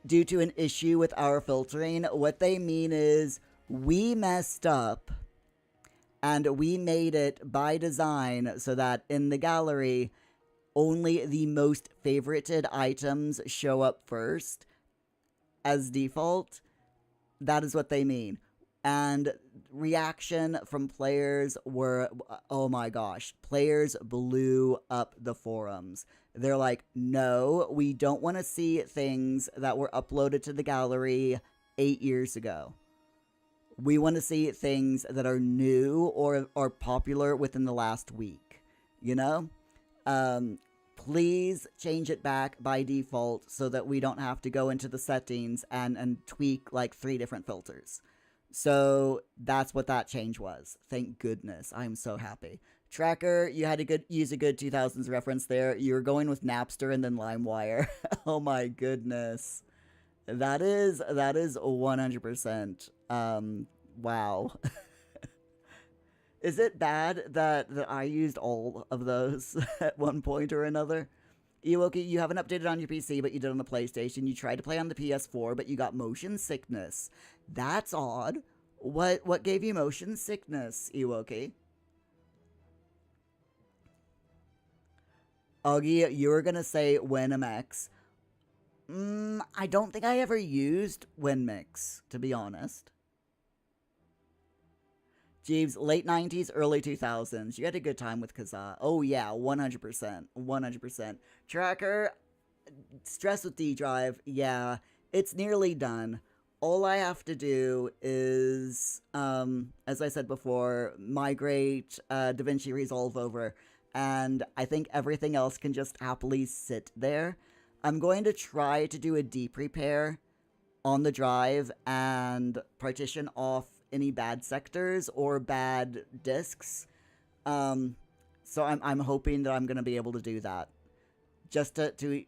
due to an issue with our filtering, what they mean is we messed up and we made it by design so that in the gallery only the most favorited items show up first as default. That is what they mean. And reaction from players were, oh my gosh, players blew up the forums. They're like, no, we don't want to see things that were uploaded to the gallery 8 years ago. We want to see things that are new or are popular within the last week, you know? Please change it back by default so that we don't have to go into the settings and tweak like 3 different filters. So that's what that change was. Thank goodness. I'm so happy. Tracker, you had to use a good 2000s reference there. You were going with Napster and then LimeWire. Oh my goodness. That is 100%. Wow. Is it bad that I used all of those at one point or another? Ewoki, you haven't updated on your PC, but you did on the PlayStation. You tried to play on the PS4, but you got motion sickness. That's odd. What gave you motion sickness, Ewoki? Augie, you were gonna say WinMX. I don't think I ever used WinMix, to be honest. Jeeves, late 90s, early 2000s. You had a good time with Kazaa. Oh, yeah, 100%. 100%. Tracker, stress with D drive. Yeah, it's nearly done. All I have to do is, as I said before, migrate DaVinci Resolve over. And I think everything else can just happily sit there. I'm going to try to do a deep repair on the drive and partition off any bad sectors or bad discs. So I'm hoping that I'm going to be able to do that, just to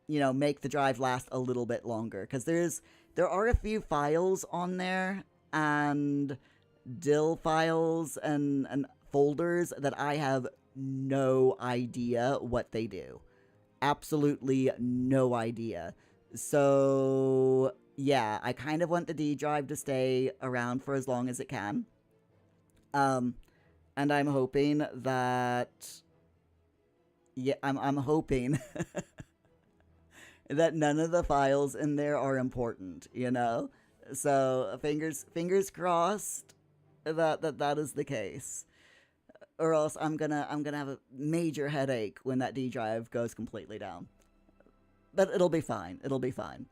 make the drive last a little bit longer, because there are a few files on there and dill files and folders that I have no idea what they do. Absolutely no idea. So yeah, I kind of want the D drive to stay around for as long as it can. And I'm hoping that, yeah, I'm hoping that none of the files in there are important, So fingers crossed that is the case. Or else I'm gonna have a major headache when that D drive goes completely down. But it'll be fine. It'll be fine.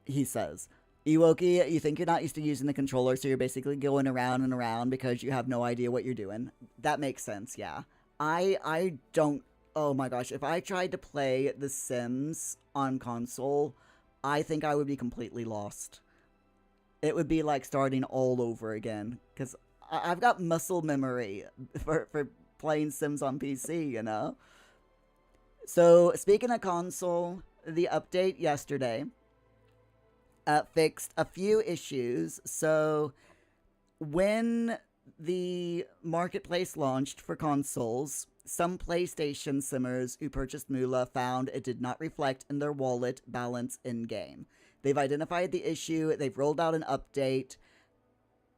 He says, Iwoki, you think you're not used to using the controller, so you're basically going around and around because you have no idea what you're doing. That makes sense, yeah. I don't... Oh my gosh, if I tried to play The Sims on console, I think I would be completely lost. It would be like starting all over again, because I've got muscle memory for playing Sims on PC, So, speaking of console, the update yesterday fixed a few issues. So, when the marketplace launched for consoles, some PlayStation Simmers who purchased Moolah found it did not reflect in their wallet balance in-game. They've identified the issue, they've rolled out an update,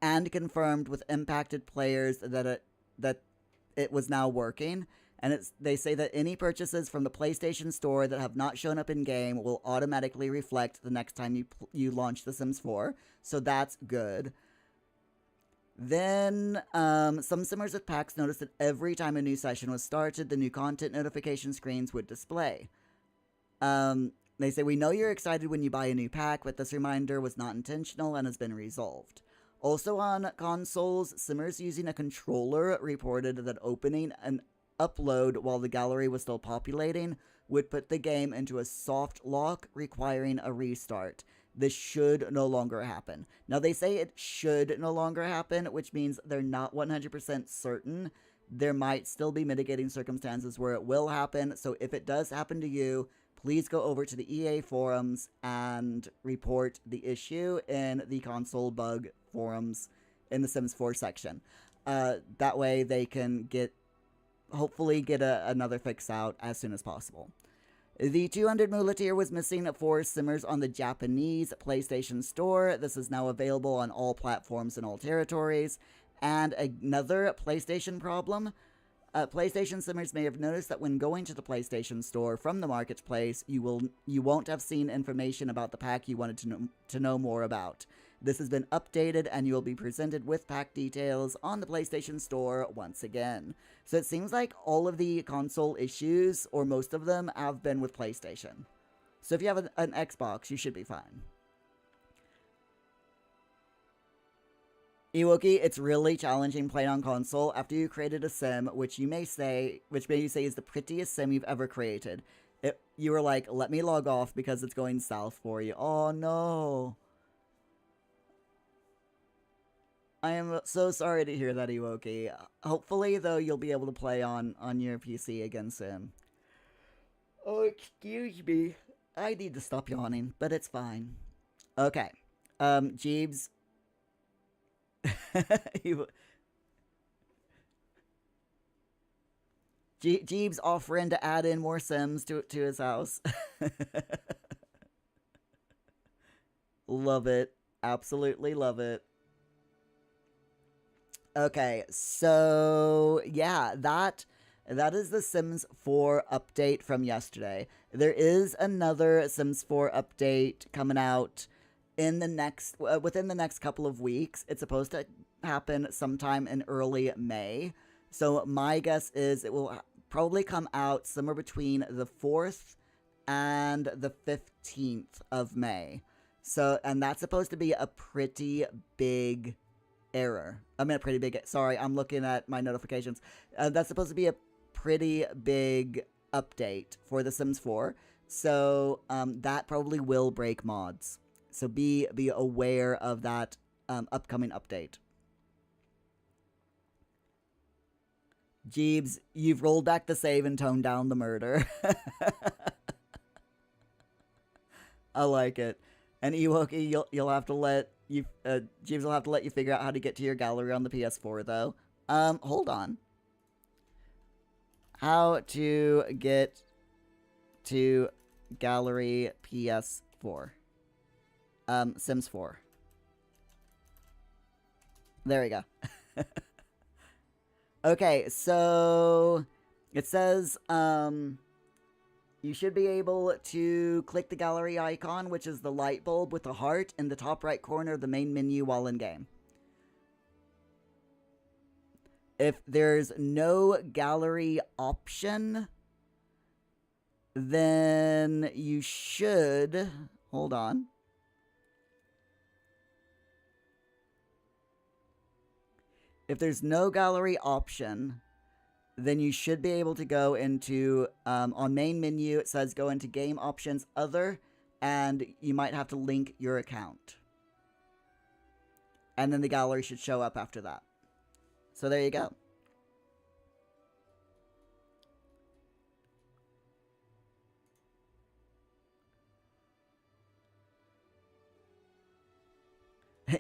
and confirmed with impacted players that it was now working. And they say that any purchases from the PlayStation Store that have not shown up in-game will automatically reflect the next time you launch The Sims 4. So that's good. Then, some Simmers with packs noticed that every time a new session was started, the new content notification screens would display. They say, we know you're excited when you buy a new pack, but this reminder was not intentional and has been resolved. Also on consoles, Simmers using a controller reported that opening an upload while the gallery was still populating would put the game into a soft lock, requiring a restart. This should no longer happen. Now, they say it should no longer happen, which means they're not 100% certain. There might still be mitigating circumstances where it will happen, so if it does happen to you, please go over to the EA forums and report the issue in the console bug forums in the Sims 4 section. That way they can hopefully get another fix out as soon as possible. The 200 Moolah tier was missing for Simmers on the Japanese PlayStation Store. This is now available on all platforms and all territories. And another PlayStation problem. PlayStation Simmers may have noticed that when going to the PlayStation Store from the marketplace, you won't have seen information about the pack you wanted to know more about. This has been updated, and you will be presented with pack details on the PlayStation Store once again. So it seems like all of the console issues, or most of them, have been with PlayStation. So if you have an Xbox, you should be fine. Iwoki, it's really challenging playing on console after you created a sim, which you may say is the prettiest sim you've ever created. You were like, let me log off because it's going south for you. Oh no. I am so sorry to hear that, Iwoki. Hopefully, though, you'll be able to play on your PC again soon. Oh, excuse me. I need to stop yawning, but it's fine. Okay. Jeebs. Jeebs offering to add in more Sims to his house. Love it. Absolutely love it. Okay, so yeah, that is the Sims 4 update from yesterday. There is another Sims 4 update coming out in the within the next couple of weeks. It's supposed to happen sometime in early May. So my guess is it will probably come out somewhere between the 4th and the 15th of May. So, and that's supposed to be a pretty big error. I mean, sorry, I'm looking at my notifications. That's supposed to be a pretty big update for The Sims 4. So, that probably will break mods. So be aware of that upcoming update. Jeebs, you've rolled back the save and toned down the murder. I like it. And Ewoki, you'll have to let you Jeeves will have to let you figure out how to get to your gallery on the PS4 though. Hold on. How to get to gallery PS4. Sims 4. There we go. Okay, so it says you should be able to click the gallery icon, which is the light bulb with the heart in the top right corner of the main menu while in game. If there's no gallery option, then you should... Hold on. If there's no gallery option, then you should be able to go into, on main menu, it says go into game options other, and you might have to link your account. And then the gallery should show up after that. So there you go.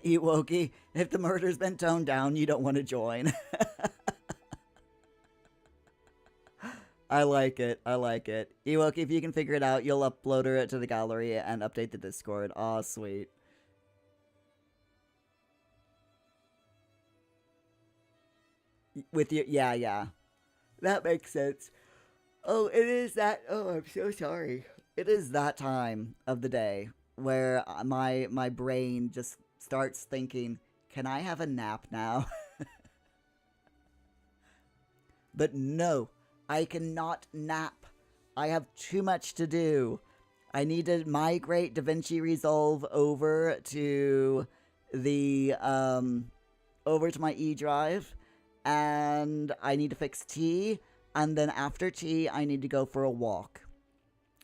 Ewoki, if the murder's been toned down, you don't want to join. I like it. I like it. Ewoki, if you can figure it out, you'll upload her to the gallery and update the Discord. Aw, sweet. With you, yeah. That makes sense. Oh, it is that. Oh, I'm so sorry. It is that time of the day where my brain just starts thinking, can I have a nap now? But no, I cannot nap. I have too much to do. I need to migrate DaVinci Resolve over to the over to my E drive, and I need to fix T, and then after T, I need to go for a walk.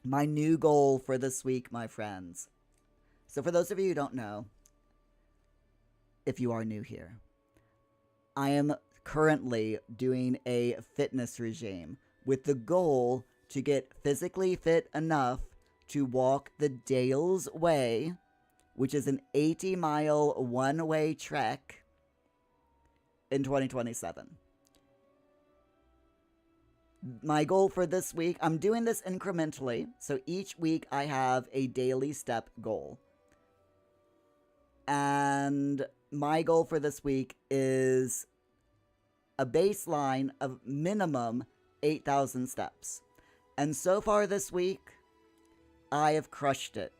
My new goal for this week, my friends. So for those of you who don't know, if you are new here, I am currently doing a fitness regime with the goal to get physically fit enough to walk the Dales Way, which is an 80-mile one-way trek, in 2027. My goal for this week, I'm doing this incrementally, so each week I have a daily step goal. And my goal for this week is a baseline of minimum 8,000 steps. And so far this week, I have crushed it.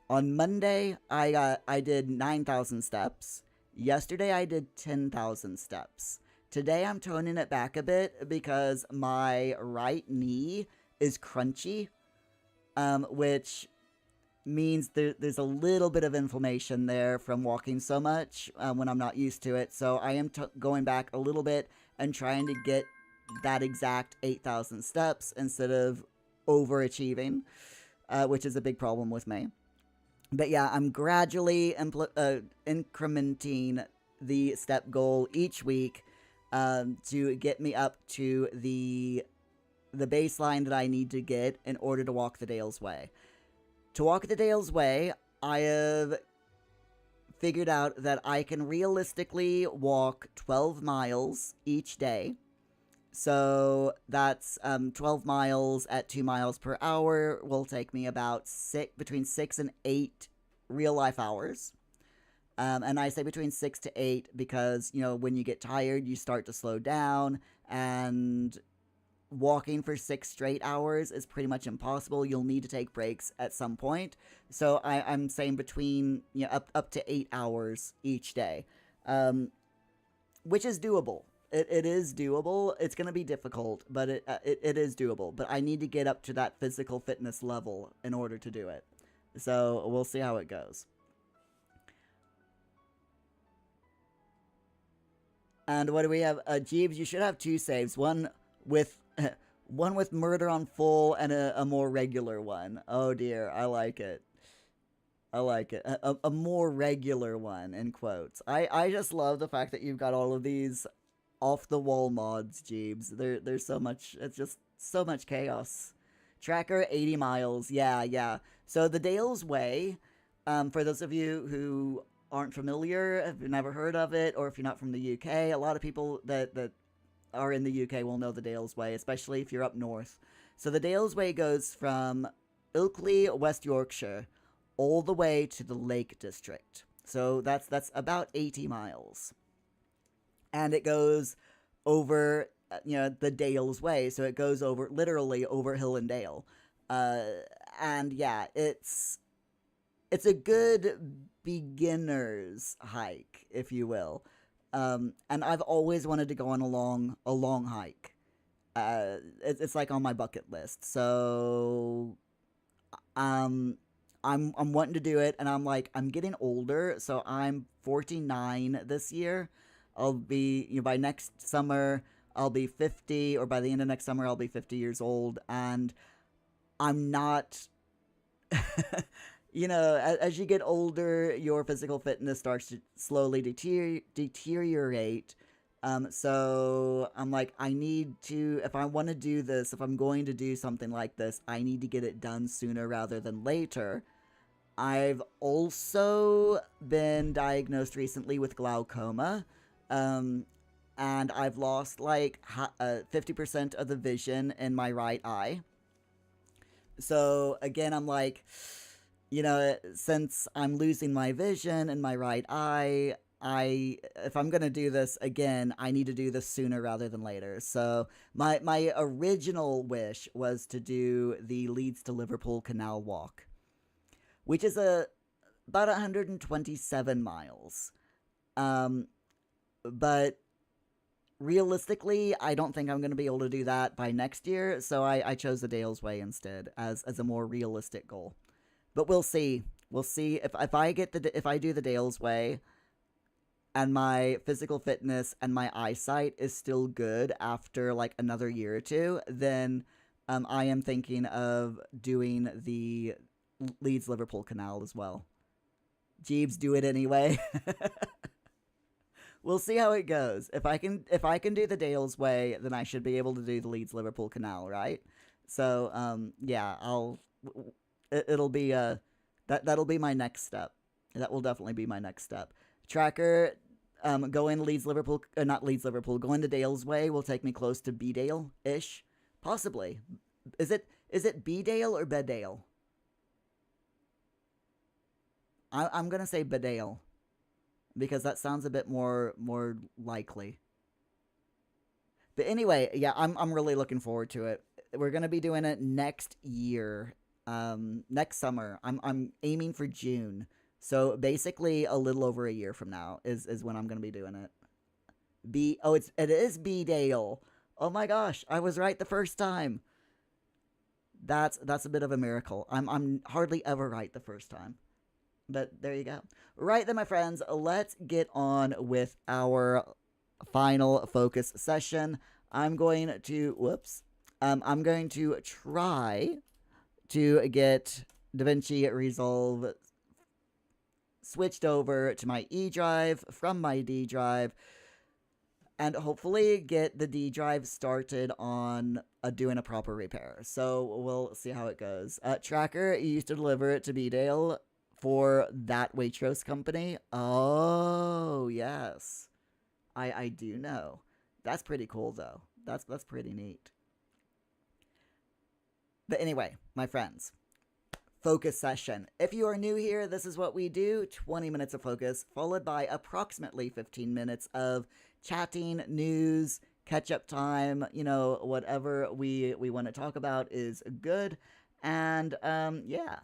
On Monday, I did 9,000 steps. Yesterday, I did 10,000 steps. Today, I'm toning it back a bit because my right knee is crunchy, which means there's a little bit of inflammation there from walking so much when I'm not used to it. So I am going back a little bit and trying to get that exact 8,000 steps instead of overachieving, which is a big problem with me. But yeah, I'm gradually incrementing the step goal each week to get me up to the baseline that I need to get in order to walk the Dales Way. To walk the Dales Way, I have figured out that I can realistically walk 12 miles each day. So that's 12 miles at 2 miles per hour will take me about between 6 and 8 real life hours. And I say between 6 to 8 because, you know, when you get tired, you start to slow down, and walking for 6 straight hours is pretty much impossible. You'll need to take breaks at some point. So I'm saying between, you know, up to 8 hours each day, which is doable. It is doable. It's going to be difficult, but it is doable. But I need to get up to that physical fitness level in order to do it. So we'll see how it goes. And what do we have? Jeeves, you should have 2 saves. One with murder on full and a more regular one. Oh dear, I like it. I like it. A more regular one, in quotes. I just love the fact that you've got all of these off the wall mods, Jeebs. There's so much. It's just so much chaos. Tracker 80 miles. Yeah, yeah. So the Dale's Way, for those of you who aren't familiar, have never heard of it, or if you're not from the UK, a lot of people that are in the UK will know the Dale's Way, especially if you're up north. So the Dale's Way goes from Ilkley, West Yorkshire, all the way to the Lake District. So that's about 80 miles. And it goes over, the Dale's Way. So it goes over, literally over hill and dale. Uh, and yeah, it's a good beginner's hike, if you will. And I've always wanted to go on a long hike. It's like on my bucket list. So um, I'm wanting to do it, and I'm like, I'm getting older, so I'm 49 this year. I'll be, by next summer I'll be 50, or by the end of next summer I'll be 50 years old, and I'm not. As you get older, your physical fitness starts to slowly deteriorate. So I'm like, I need to, if I want to do this, if I'm going to do something like this, I need to get it done sooner rather than later. I've also been diagnosed recently with glaucoma. Um, and I've lost like 50% of the vision in my right eye. So again, I'm like, since I'm losing my vision in my right eye, if I'm gonna do this again, I need to do this sooner rather than later. So my original wish was to do the Leeds to Liverpool Canal Walk, which is about 127 miles. But realistically, I don't think I'm going to be able to do that by next year, so I chose the Dale's Way instead as a more realistic goal. But we'll see. We'll see if I do the Dale's Way and my physical fitness and my eyesight is still good after like another year or two, then I am thinking of doing the Leeds Liverpool Canal as well. Jeebs, do it anyway. We'll see how it goes. If I can do the Dale's Way, then I should be able to do the Leeds Liverpool Canal, right? So yeah, it'll be that'll be my next step. That will definitely be my next step. Tracker, going Leeds Liverpool, not Leeds Liverpool, going to Dale's Way will take me close to Bedale ish, possibly. Is it Bedale or Bedale? I'm gonna say Bedale because that sounds a bit more likely. But anyway, yeah, I'm really looking forward to it. We're gonna be doing it next year, next summer. I'm aiming for June, so basically a little over a year from now is when I'm gonna be doing it. It is B Dale. Oh my gosh, I was right the first time. That's a bit of a miracle. I'm hardly ever right the first time. But there you go. Right then, my friends, let's get on with our final focus session. I'm going to try to get DaVinci Resolve switched over to my E drive from my D drive, and hopefully get the D drive started on doing a proper repair. So we'll see how it goes. Tracker, you used to deliver it to B-Dale for that Waitrose company. Oh, yes. I do know. That's pretty cool, though. That's pretty neat. But anyway, my friends, focus session. If you are new here, this is what we do. 20 minutes of focus, followed by approximately 15 minutes of chatting, news, catch-up time, whatever we want to talk about is good. And, yeah.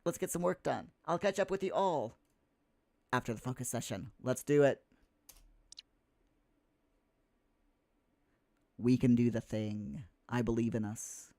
Let's get some work done. I'll catch up with you all after the focus session. Let's do it. We can do the thing. I believe in us.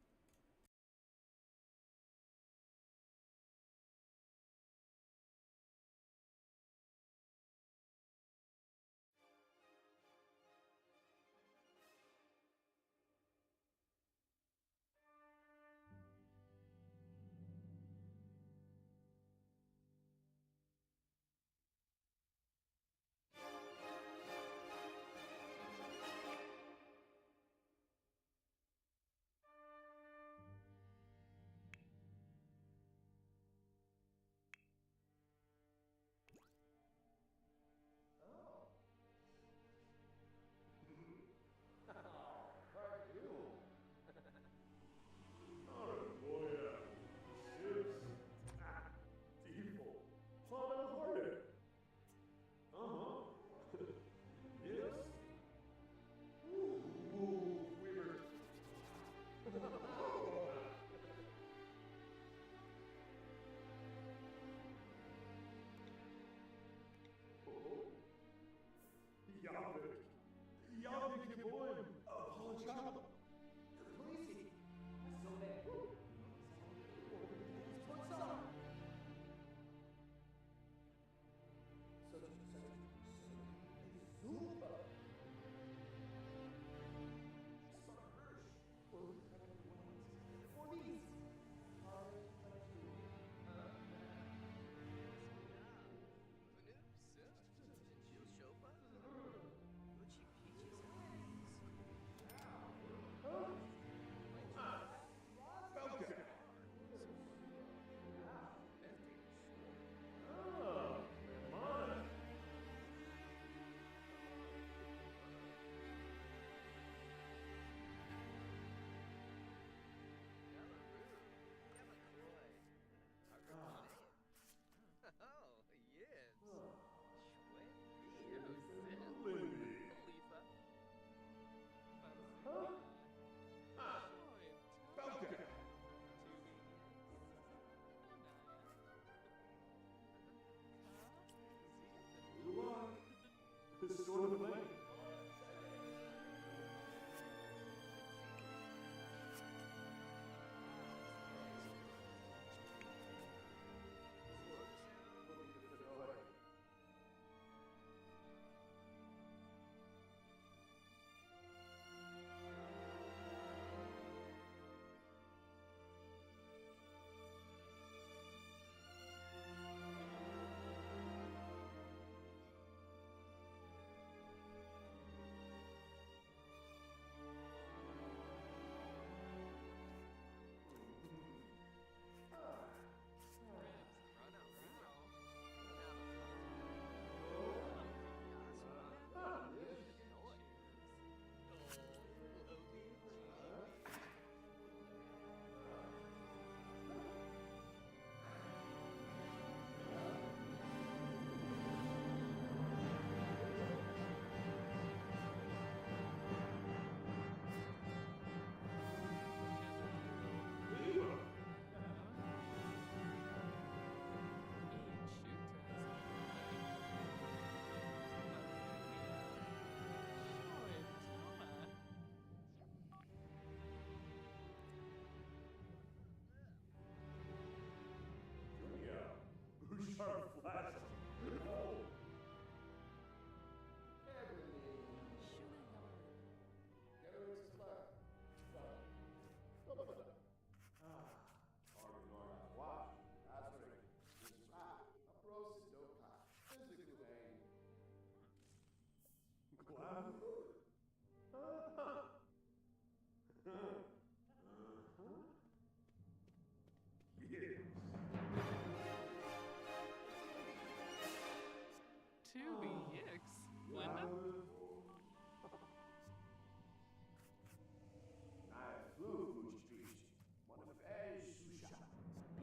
Tubi Yix. Glenda?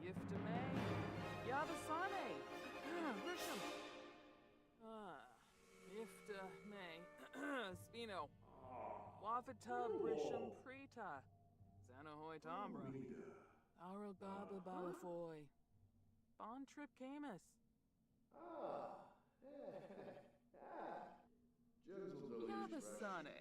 Yiftame. Yabasane. Risham. Yifta me. Spino. Wafatub Risham Prita. Xanahoy Tombra. Aragaba Balafoy. Bon Trip Camus. Yabasane.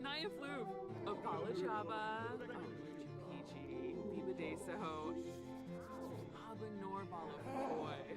Naya Flu. Apolajaba. Peachy. Viva Deso. Habanor Balafoy.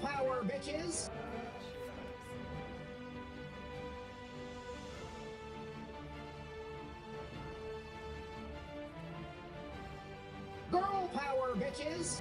power, bitches! Girl power, bitches!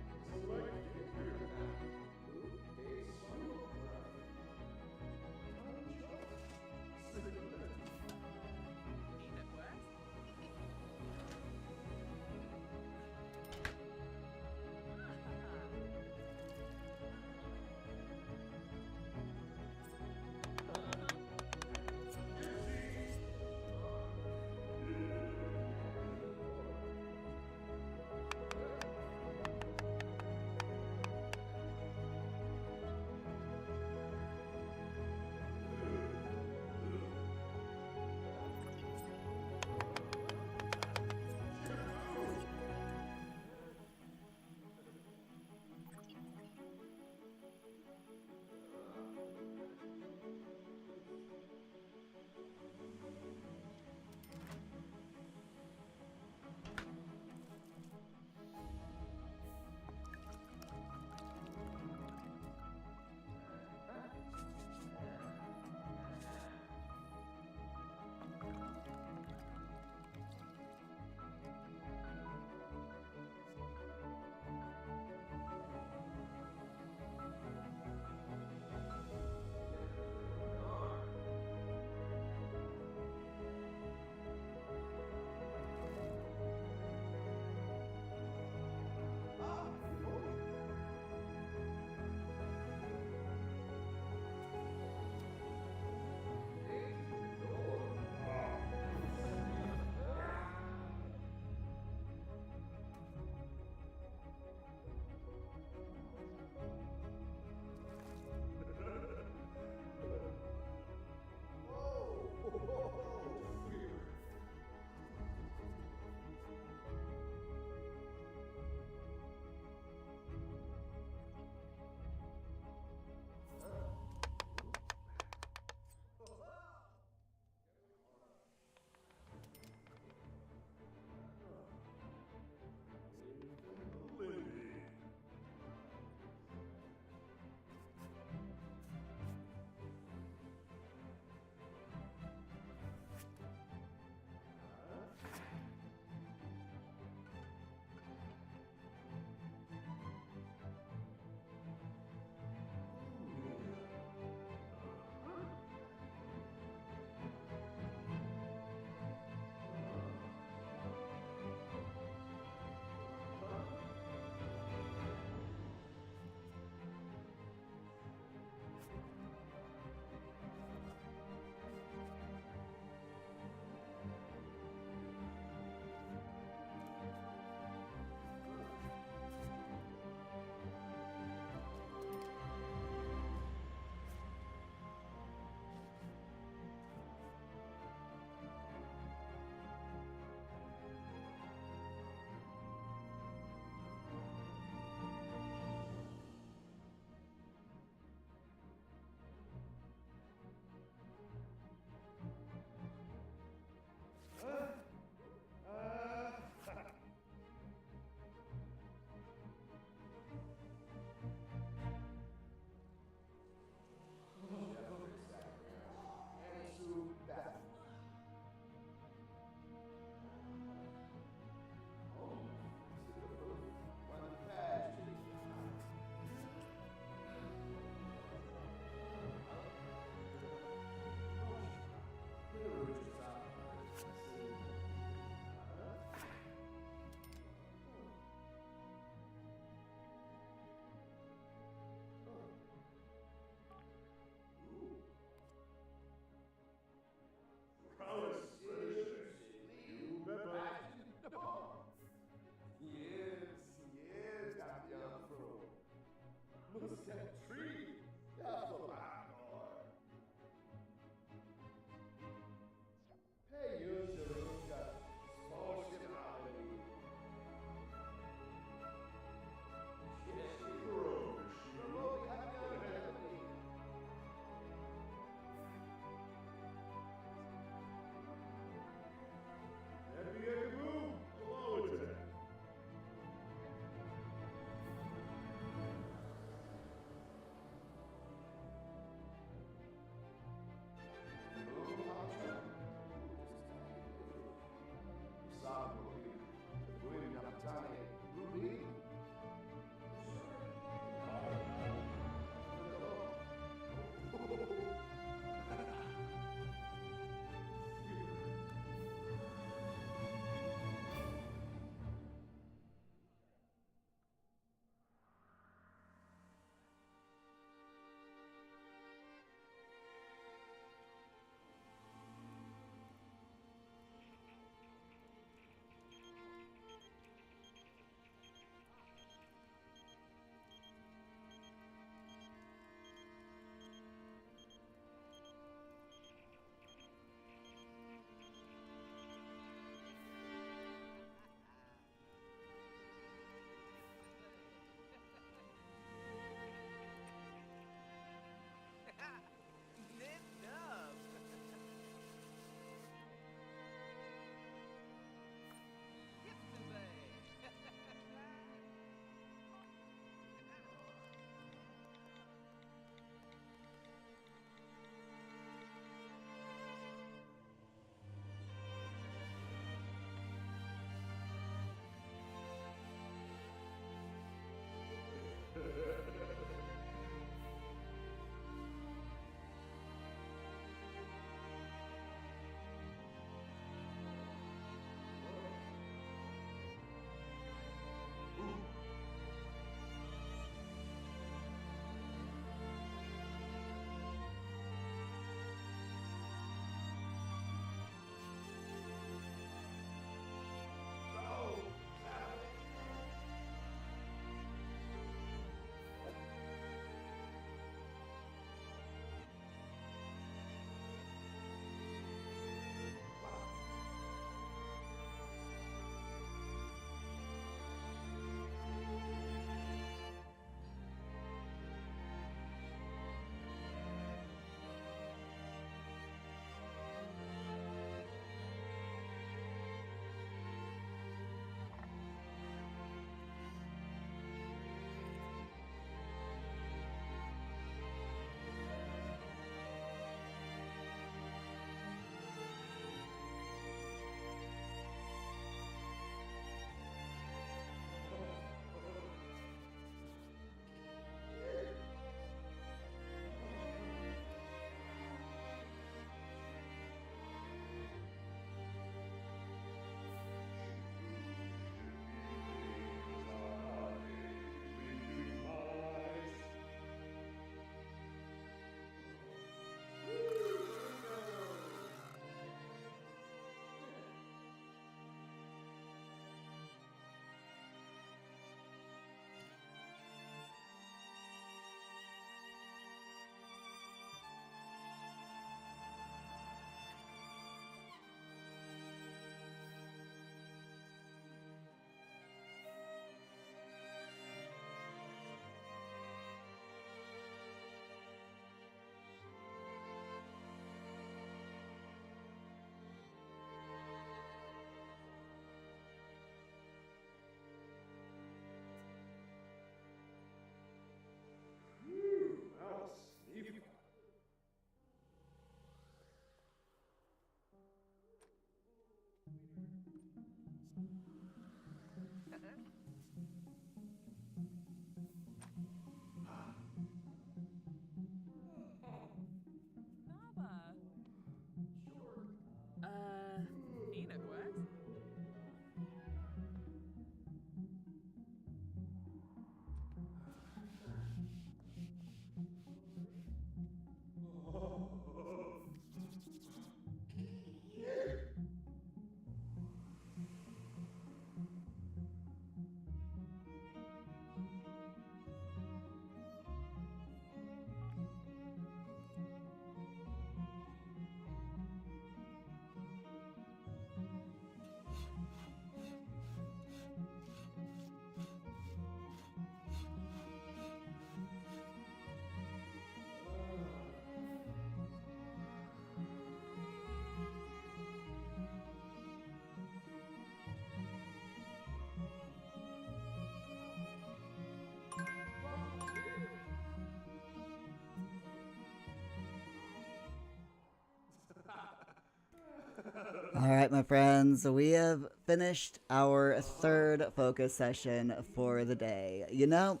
All right, my friends, we have finished our third focus session for the day. You know,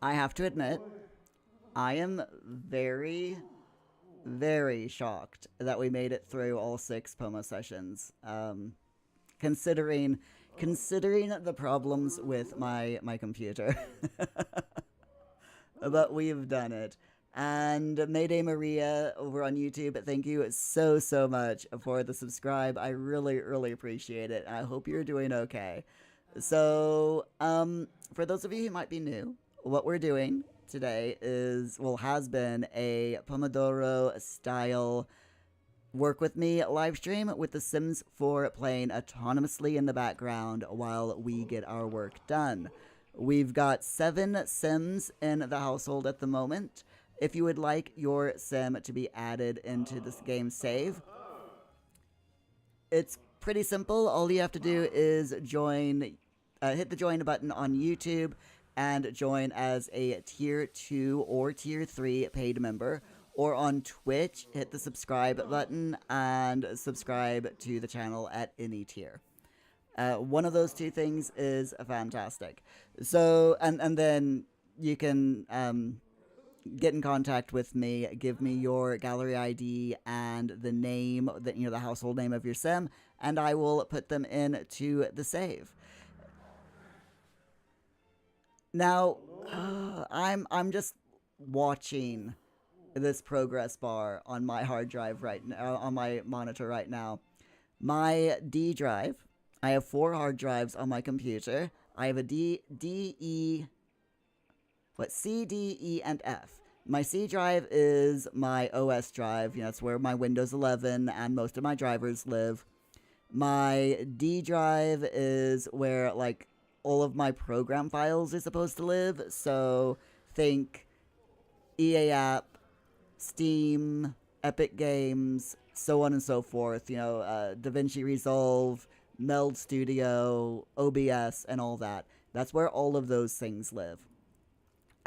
I have to admit, I am very, very shocked that we made it through all 6 Pomo sessions. Considering the problems with my computer. But we've done it. And Mayday Maria over on YouTube, thank you so much for the subscribe. I really appreciate it. I hope you're doing okay. So, for those of you who might be new, what we're doing today has been a Pomodoro style work with me live stream with The Sims 4 playing autonomously in the background while we get our work done. We've got 7 Sims in the household at the moment. If you would like your Sim to be added into this game save, it's pretty simple. All you have to do is hit the join button on YouTube and join as a tier 2 or tier 3 paid member. Or on Twitch, hit the subscribe button and subscribe to the channel at any tier. One of those 2 things is fantastic. So, and then you can get in contact with me, give me your gallery ID and the name, the household name of your Sim, and I will put them into the save. Now, I'm just watching this progress bar on my hard drive right now, on my monitor right now. My D drive, I have 4 hard drives on my computer. I have a C, D, E, and F. My C drive is my OS drive. It's where my Windows 11 and most of my drivers live. My D drive is where, like, all of my program files are supposed to live. So, think EA app, Steam, Epic Games, so on and so forth. DaVinci Resolve, Meld Studio, OBS, and all that. That's where all of those things live.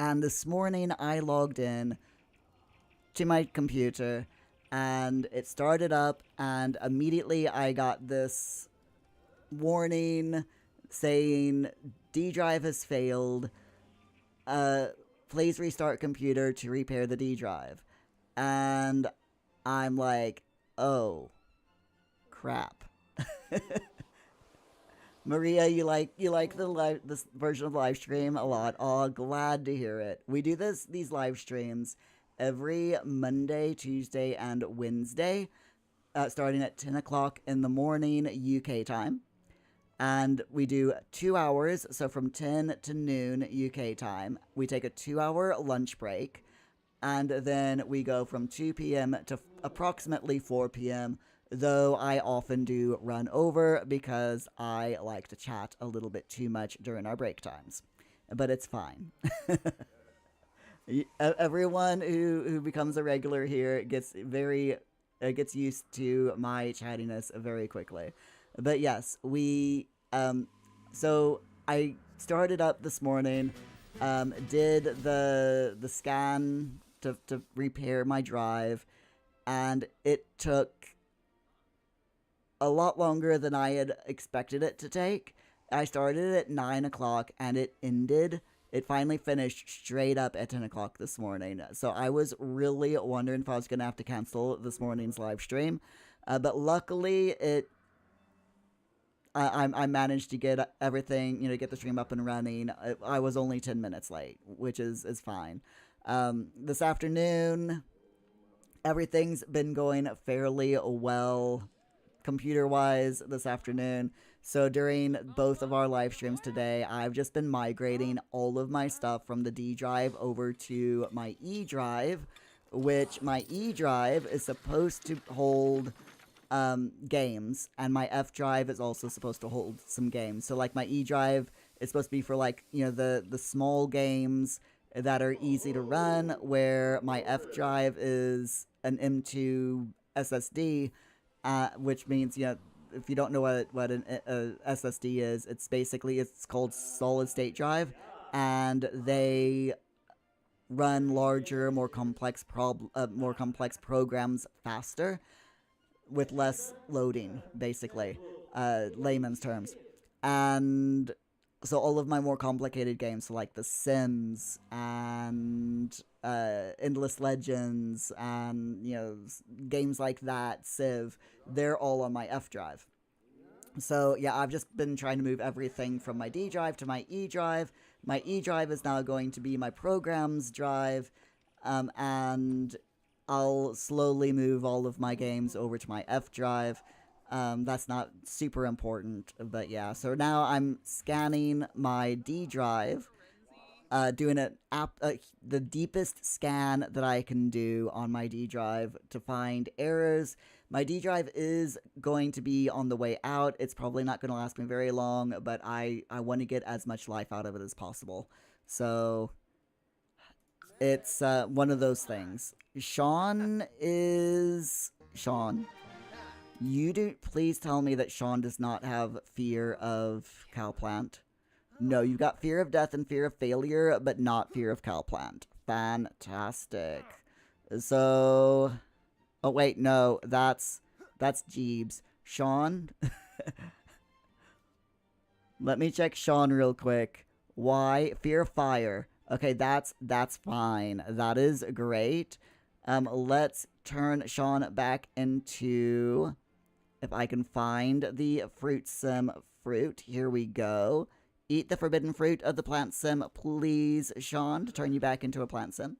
And this morning I logged in to my computer and it started up, and immediately I got this warning saying D drive has failed. Please restart computer to repair the D drive. And I'm like, oh, crap. Maria, you like this version of live stream a lot. Oh, glad to hear it. We do these live streams every Monday, Tuesday, and Wednesday, starting at 10 o'clock in the morning UK time. And we do 2 hours, so from 10 to noon UK time. We take a 2-hour lunch break, and then we go from 2 p.m. to approximately 4 p.m., though I often do run over because I like to chat a little bit too much during our break times. But it's fine. Everyone who becomes a regular here gets used to my chattiness very quickly. But yes, so I started up this morning, did the scan to repair my drive, and it took a lot longer than I had expected it to take. I started at 9 o'clock and it finally finished straight up at 10 o'clock this morning. So I was really wondering if I was going to have to cancel this morning's live stream. But luckily I managed to get everything, get the stream up and running. I was only 10 minutes late, which is fine. This afternoon, everything's been going fairly well computer-wise this afternoon. So during both of our live streams today, I've just been migrating all of my stuff from the D drive over to my E drive, which my E drive is supposed to hold games, and my F drive is also supposed to hold some games. So like my E drive is supposed to be for the small games that are easy to run, where my F drive is an M2 SSD, which means, if you don't know what an SSD is, it's called solid state drive, and they run larger, more complex programs faster. with less loading, basically, layman's terms. And so all of my more complicated games, so like The Sims and Endless Legends and games like that, Civ, they're all on my F drive. So yeah, I've just been trying to move everything from my D drive to my E drive. My E drive is now going to be my programs drive, and I'll slowly move all of my games over to my F drive. That's not super important, but yeah. So now I'm scanning my D drive, doing the deepest scan that I can do on my D drive to find errors. My D drive is going to be on the way out. It's probably not going to last me very long, but I want to get as much life out of it as possible. So it's one of those things. Sean, you do please tell me that Sean does not have fear of cowplant. No, you've got fear of death and fear of failure, but not fear of cowplant. Fantastic. So, oh wait, no, that's Jeebs. Sean, let me check Sean real quick. Why? Fear of fire. Okay, that's fine. That is great. Let's turn Sean back into, if I can find the fruit sim fruit. Here we go. Eat the forbidden fruit of the plant sim, please, Sean, to turn you back into a plant sim.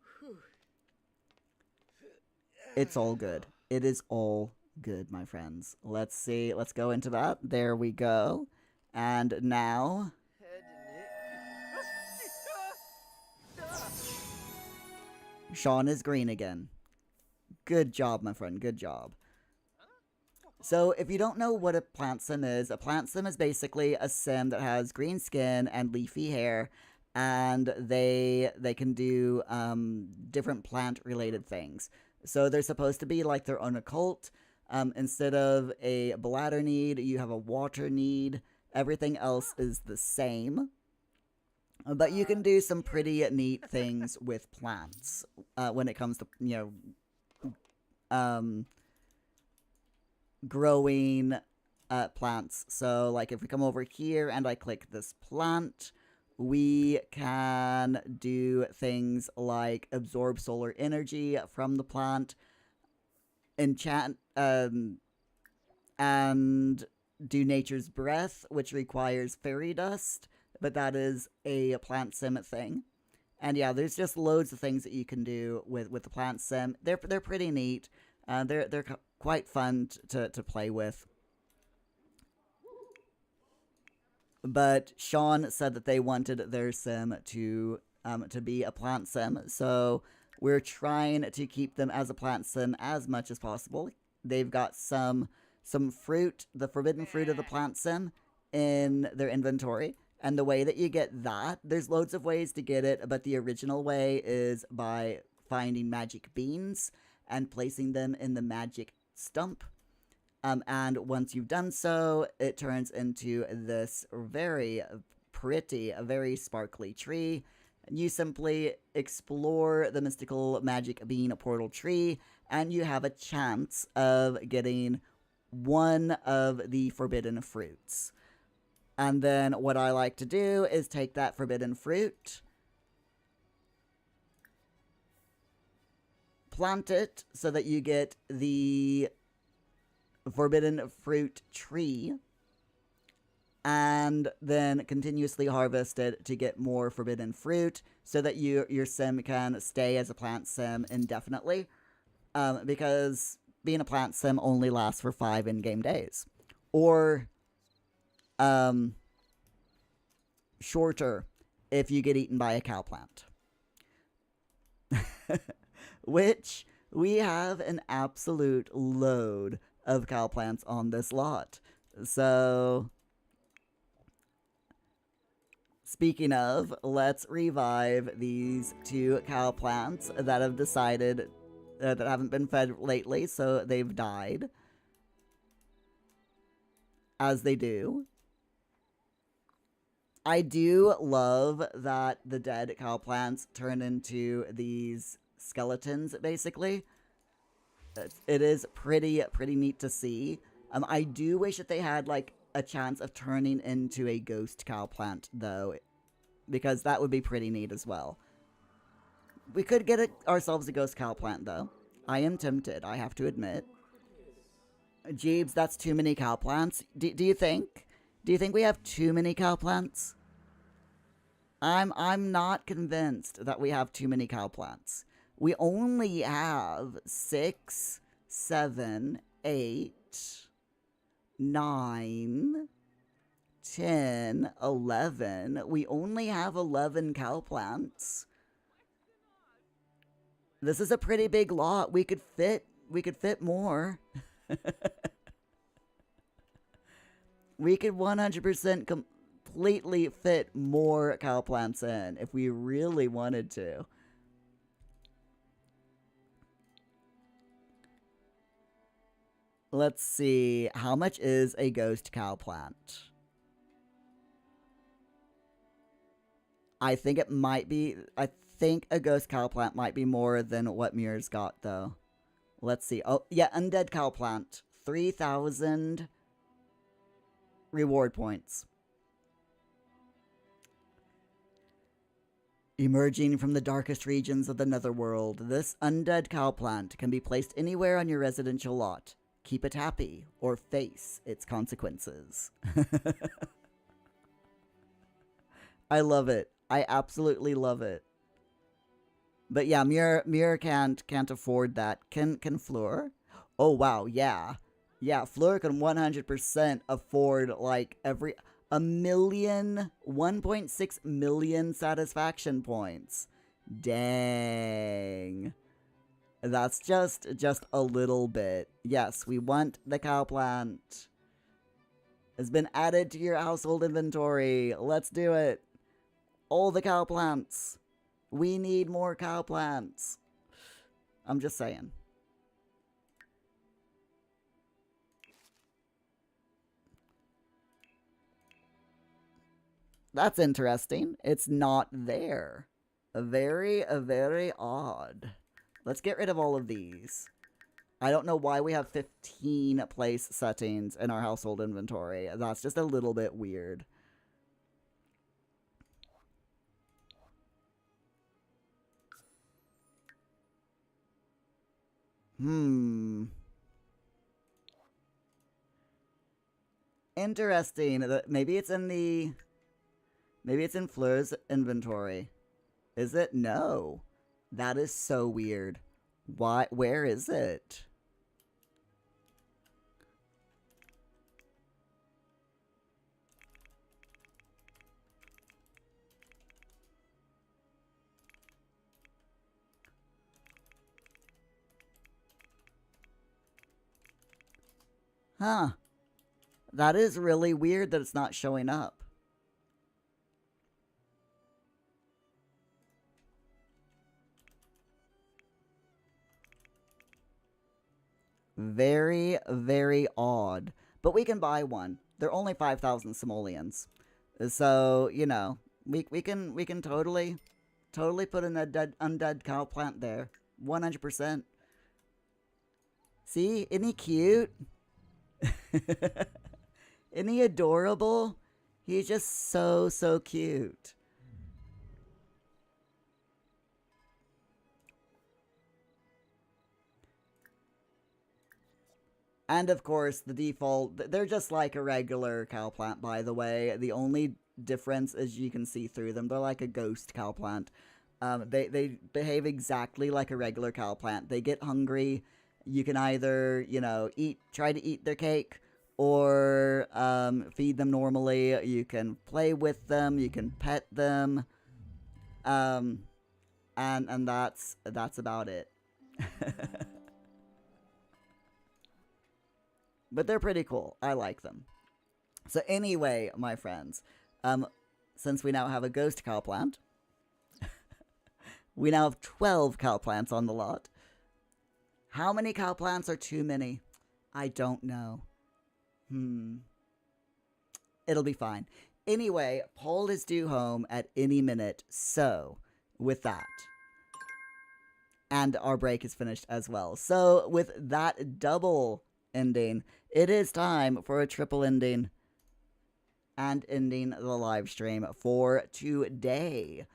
It's all good. It is all good, my friends. Let's see. Let's go into that. There we go. And now, Sean is green again. Good job, my friend. Good job. So, if you don't know what a plant sim is, a plant sim is basically a sim that has green skin and leafy hair, and they can do different plant-related things. So they're supposed to be like their own occult. Instead of a bladder need, you have a water need. Everything else is the same. But you can do some pretty neat things with plants when it comes to, growing plants. So like if we come over here and I click this plant, we can do things like absorb solar energy from the plant, enchant, and do nature's breath, which requires fairy dust, but that is a plant sim thing. And yeah, there's just loads of things that you can do with the plant sim. They're pretty neat. They're quite fun to play with. But Sean said that they wanted their sim to be a plant sim, so we're trying to keep them as a plant sim as much as possible. They've got some fruit, the forbidden fruit of the plant sim, in their inventory. And the way that you get that, there's loads of ways to get it, but the original way is by finding magic beans and placing them in the magic stump. And once you've done so, it turns into this very pretty, a very sparkly tree. You simply explore the mystical magic bean portal tree, and you have a chance of getting one of the forbidden fruits. And then what I like to do is take that forbidden fruit, plant it so that you get the forbidden fruit tree, and then continuously harvest it to get more forbidden fruit so that your sim can stay as a plant sim indefinitely, because being a plant sim only lasts for 5 in-game days, or shorter if you get eaten by a cow plant. Which we have an absolute load of cow plants on this lot. So, speaking of, let's revive these 2 cow plants that have decided that haven't been fed lately, so they've died. As they do. I do love that the dead cow plants turn into these skeletons, basically. It is pretty neat to see. I do wish that they had like a chance of turning into a ghost cow plant though, because that would be pretty neat as well. We could get ourselves a ghost cow plant though. I am tempted, I have to admit. Jeebs, that's too many cow plants. Do you think? Do you think we have too many cow plants? I'm not convinced that we have too many cow plants. We only have 6, 7, 8, 9, 10, 11. We only have 11 cow plants. This is a pretty big lot. We could fit more. We could 100% completely fit more cow plants in if we really wanted to. Let's see. How much is a ghost cow plant? I think it might be... I think a ghost cow plant might be more than what Mirror's got, though. Let's see. Oh, yeah, undead cow plant. 3,000 reward points. Emerging from the darkest regions of the netherworld, this undead cow plant can be placed anywhere on your residential lot. Keep it happy, or face its consequences. I love it. I absolutely love it. But yeah, Mirror can't afford that. Can Fleur? Oh wow, yeah. Yeah, Fleur can 100% afford like a million, 1.6 million satisfaction points. Dang. That's just a little bit. Yes, we want the cow plant. It's been added to your household inventory. Let's do it. All the cow plants. We need more cow plants. I'm just saying. That's interesting. It's not there. Very odd. Let's get rid of all of these. I don't know why we have 15 place settings in our household inventory. That's just a little bit weird. Interesting. Maybe it's in Fleur's inventory. Is it? No. That is so weird. Why? Where is it? Huh. That is really weird that it's not showing up. Very odd. But we can buy one. They're only 5,000 simoleons. So, you know, we can totally put an undead cow plant there. 100%. See? Isn't he cute? Isn't he adorable? He's just so cute. And of course, the default, they're just like a regular cow plant, by the way. The only difference is you can see through them. They're like a ghost cow plant. They behave exactly like a regular cow plant. They get hungry. You can either, you know, try to eat their cake, or feed them normally. You can play with them. You can pet them. And that's about it. But they're pretty cool. I like them. So anyway, my friends, since we now have a ghost cow plant, we now have 12 cow plants on the lot. How many cow plants are too many? I don't know. It'll be fine. Anyway, Paul is due home at any minute, so with that, and our break is finished as well. So with that double ending, it is time for a triple ending and ending the live stream for today.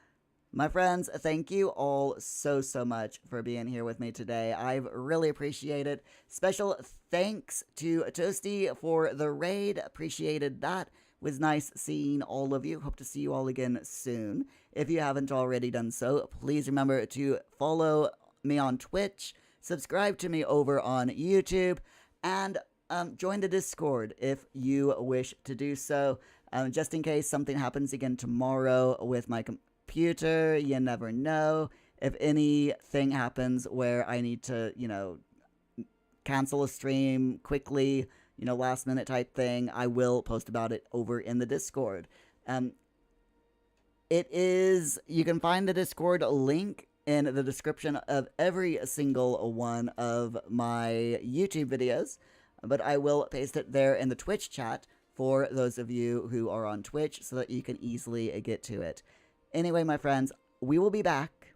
My friends, thank you all so much for being here with me today. I've really appreciated it. Special thanks to Toasty for the raid. Appreciated that. Was nice seeing all of you. Hope to see you all again soon. If you haven't already done so, please remember to follow me on Twitch, subscribe to me over on YouTube, and join the Discord if you wish to do so. Just in case something happens again tomorrow with my computer, you never know. If anything happens where I need to, cancel a stream quickly, last minute type thing, I will post about it over in the Discord. You can find the Discord link in the description of every single one of my YouTube videos, but I will paste it there in the Twitch chat for those of you who are on Twitch so that you can easily get to it. Anyway, my friends, we will be back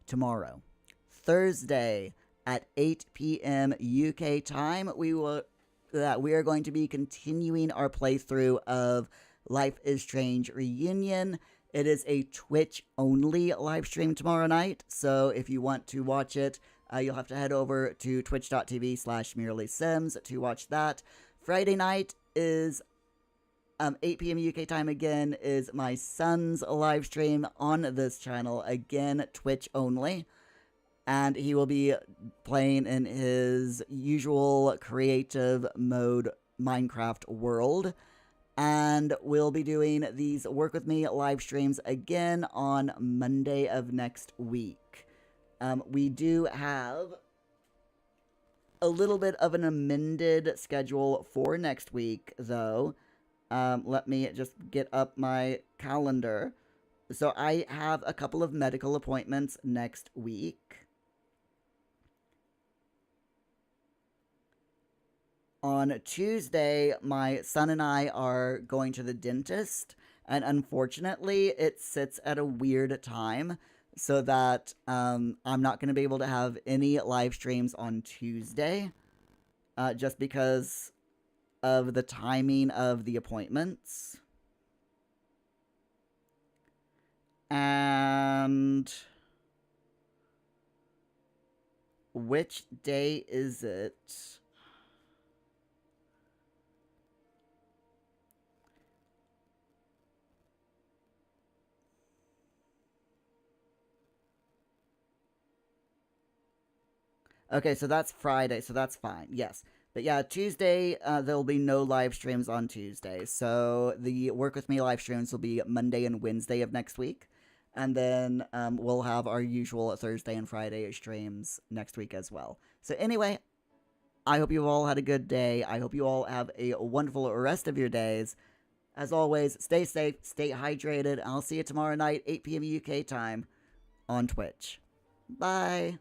tomorrow, Thursday at 8 p.m. UK time. We are going to be continuing our playthrough of Life is Strange Reunion. It is a Twitch-only live stream tomorrow night, so if you want to watch it, you'll have to head over to twitch.tv/merelysims to watch that. Friday night is 8 p.m. UK time again, is my son's live stream on this channel, again, Twitch only. And he will be playing in his usual creative mode Minecraft world. And we'll be doing these Work With Me live streams again on Monday of next week. We do have a little bit of an amended schedule for next week, though. Let me just get up my calendar. So I have a couple of medical appointments next week. On Tuesday, my son and I are going to the dentist, and unfortunately, it sits at a weird time, so that I'm not going to be able to have any live streams on Tuesday, just because of the timing of the appointments. And which day is it? Okay, so that's Friday, so that's fine, yes. But yeah, Tuesday, there'll be no live streams on Tuesday. So the Work With Me live streams will be Monday and Wednesday of next week. And then we'll have our usual Thursday and Friday streams next week as well. So anyway, I hope you all had a good day. I hope you all have a wonderful rest of your days. As always, stay safe, stay hydrated. I'll see you tomorrow night, 8 p.m. UK time on Twitch. Bye.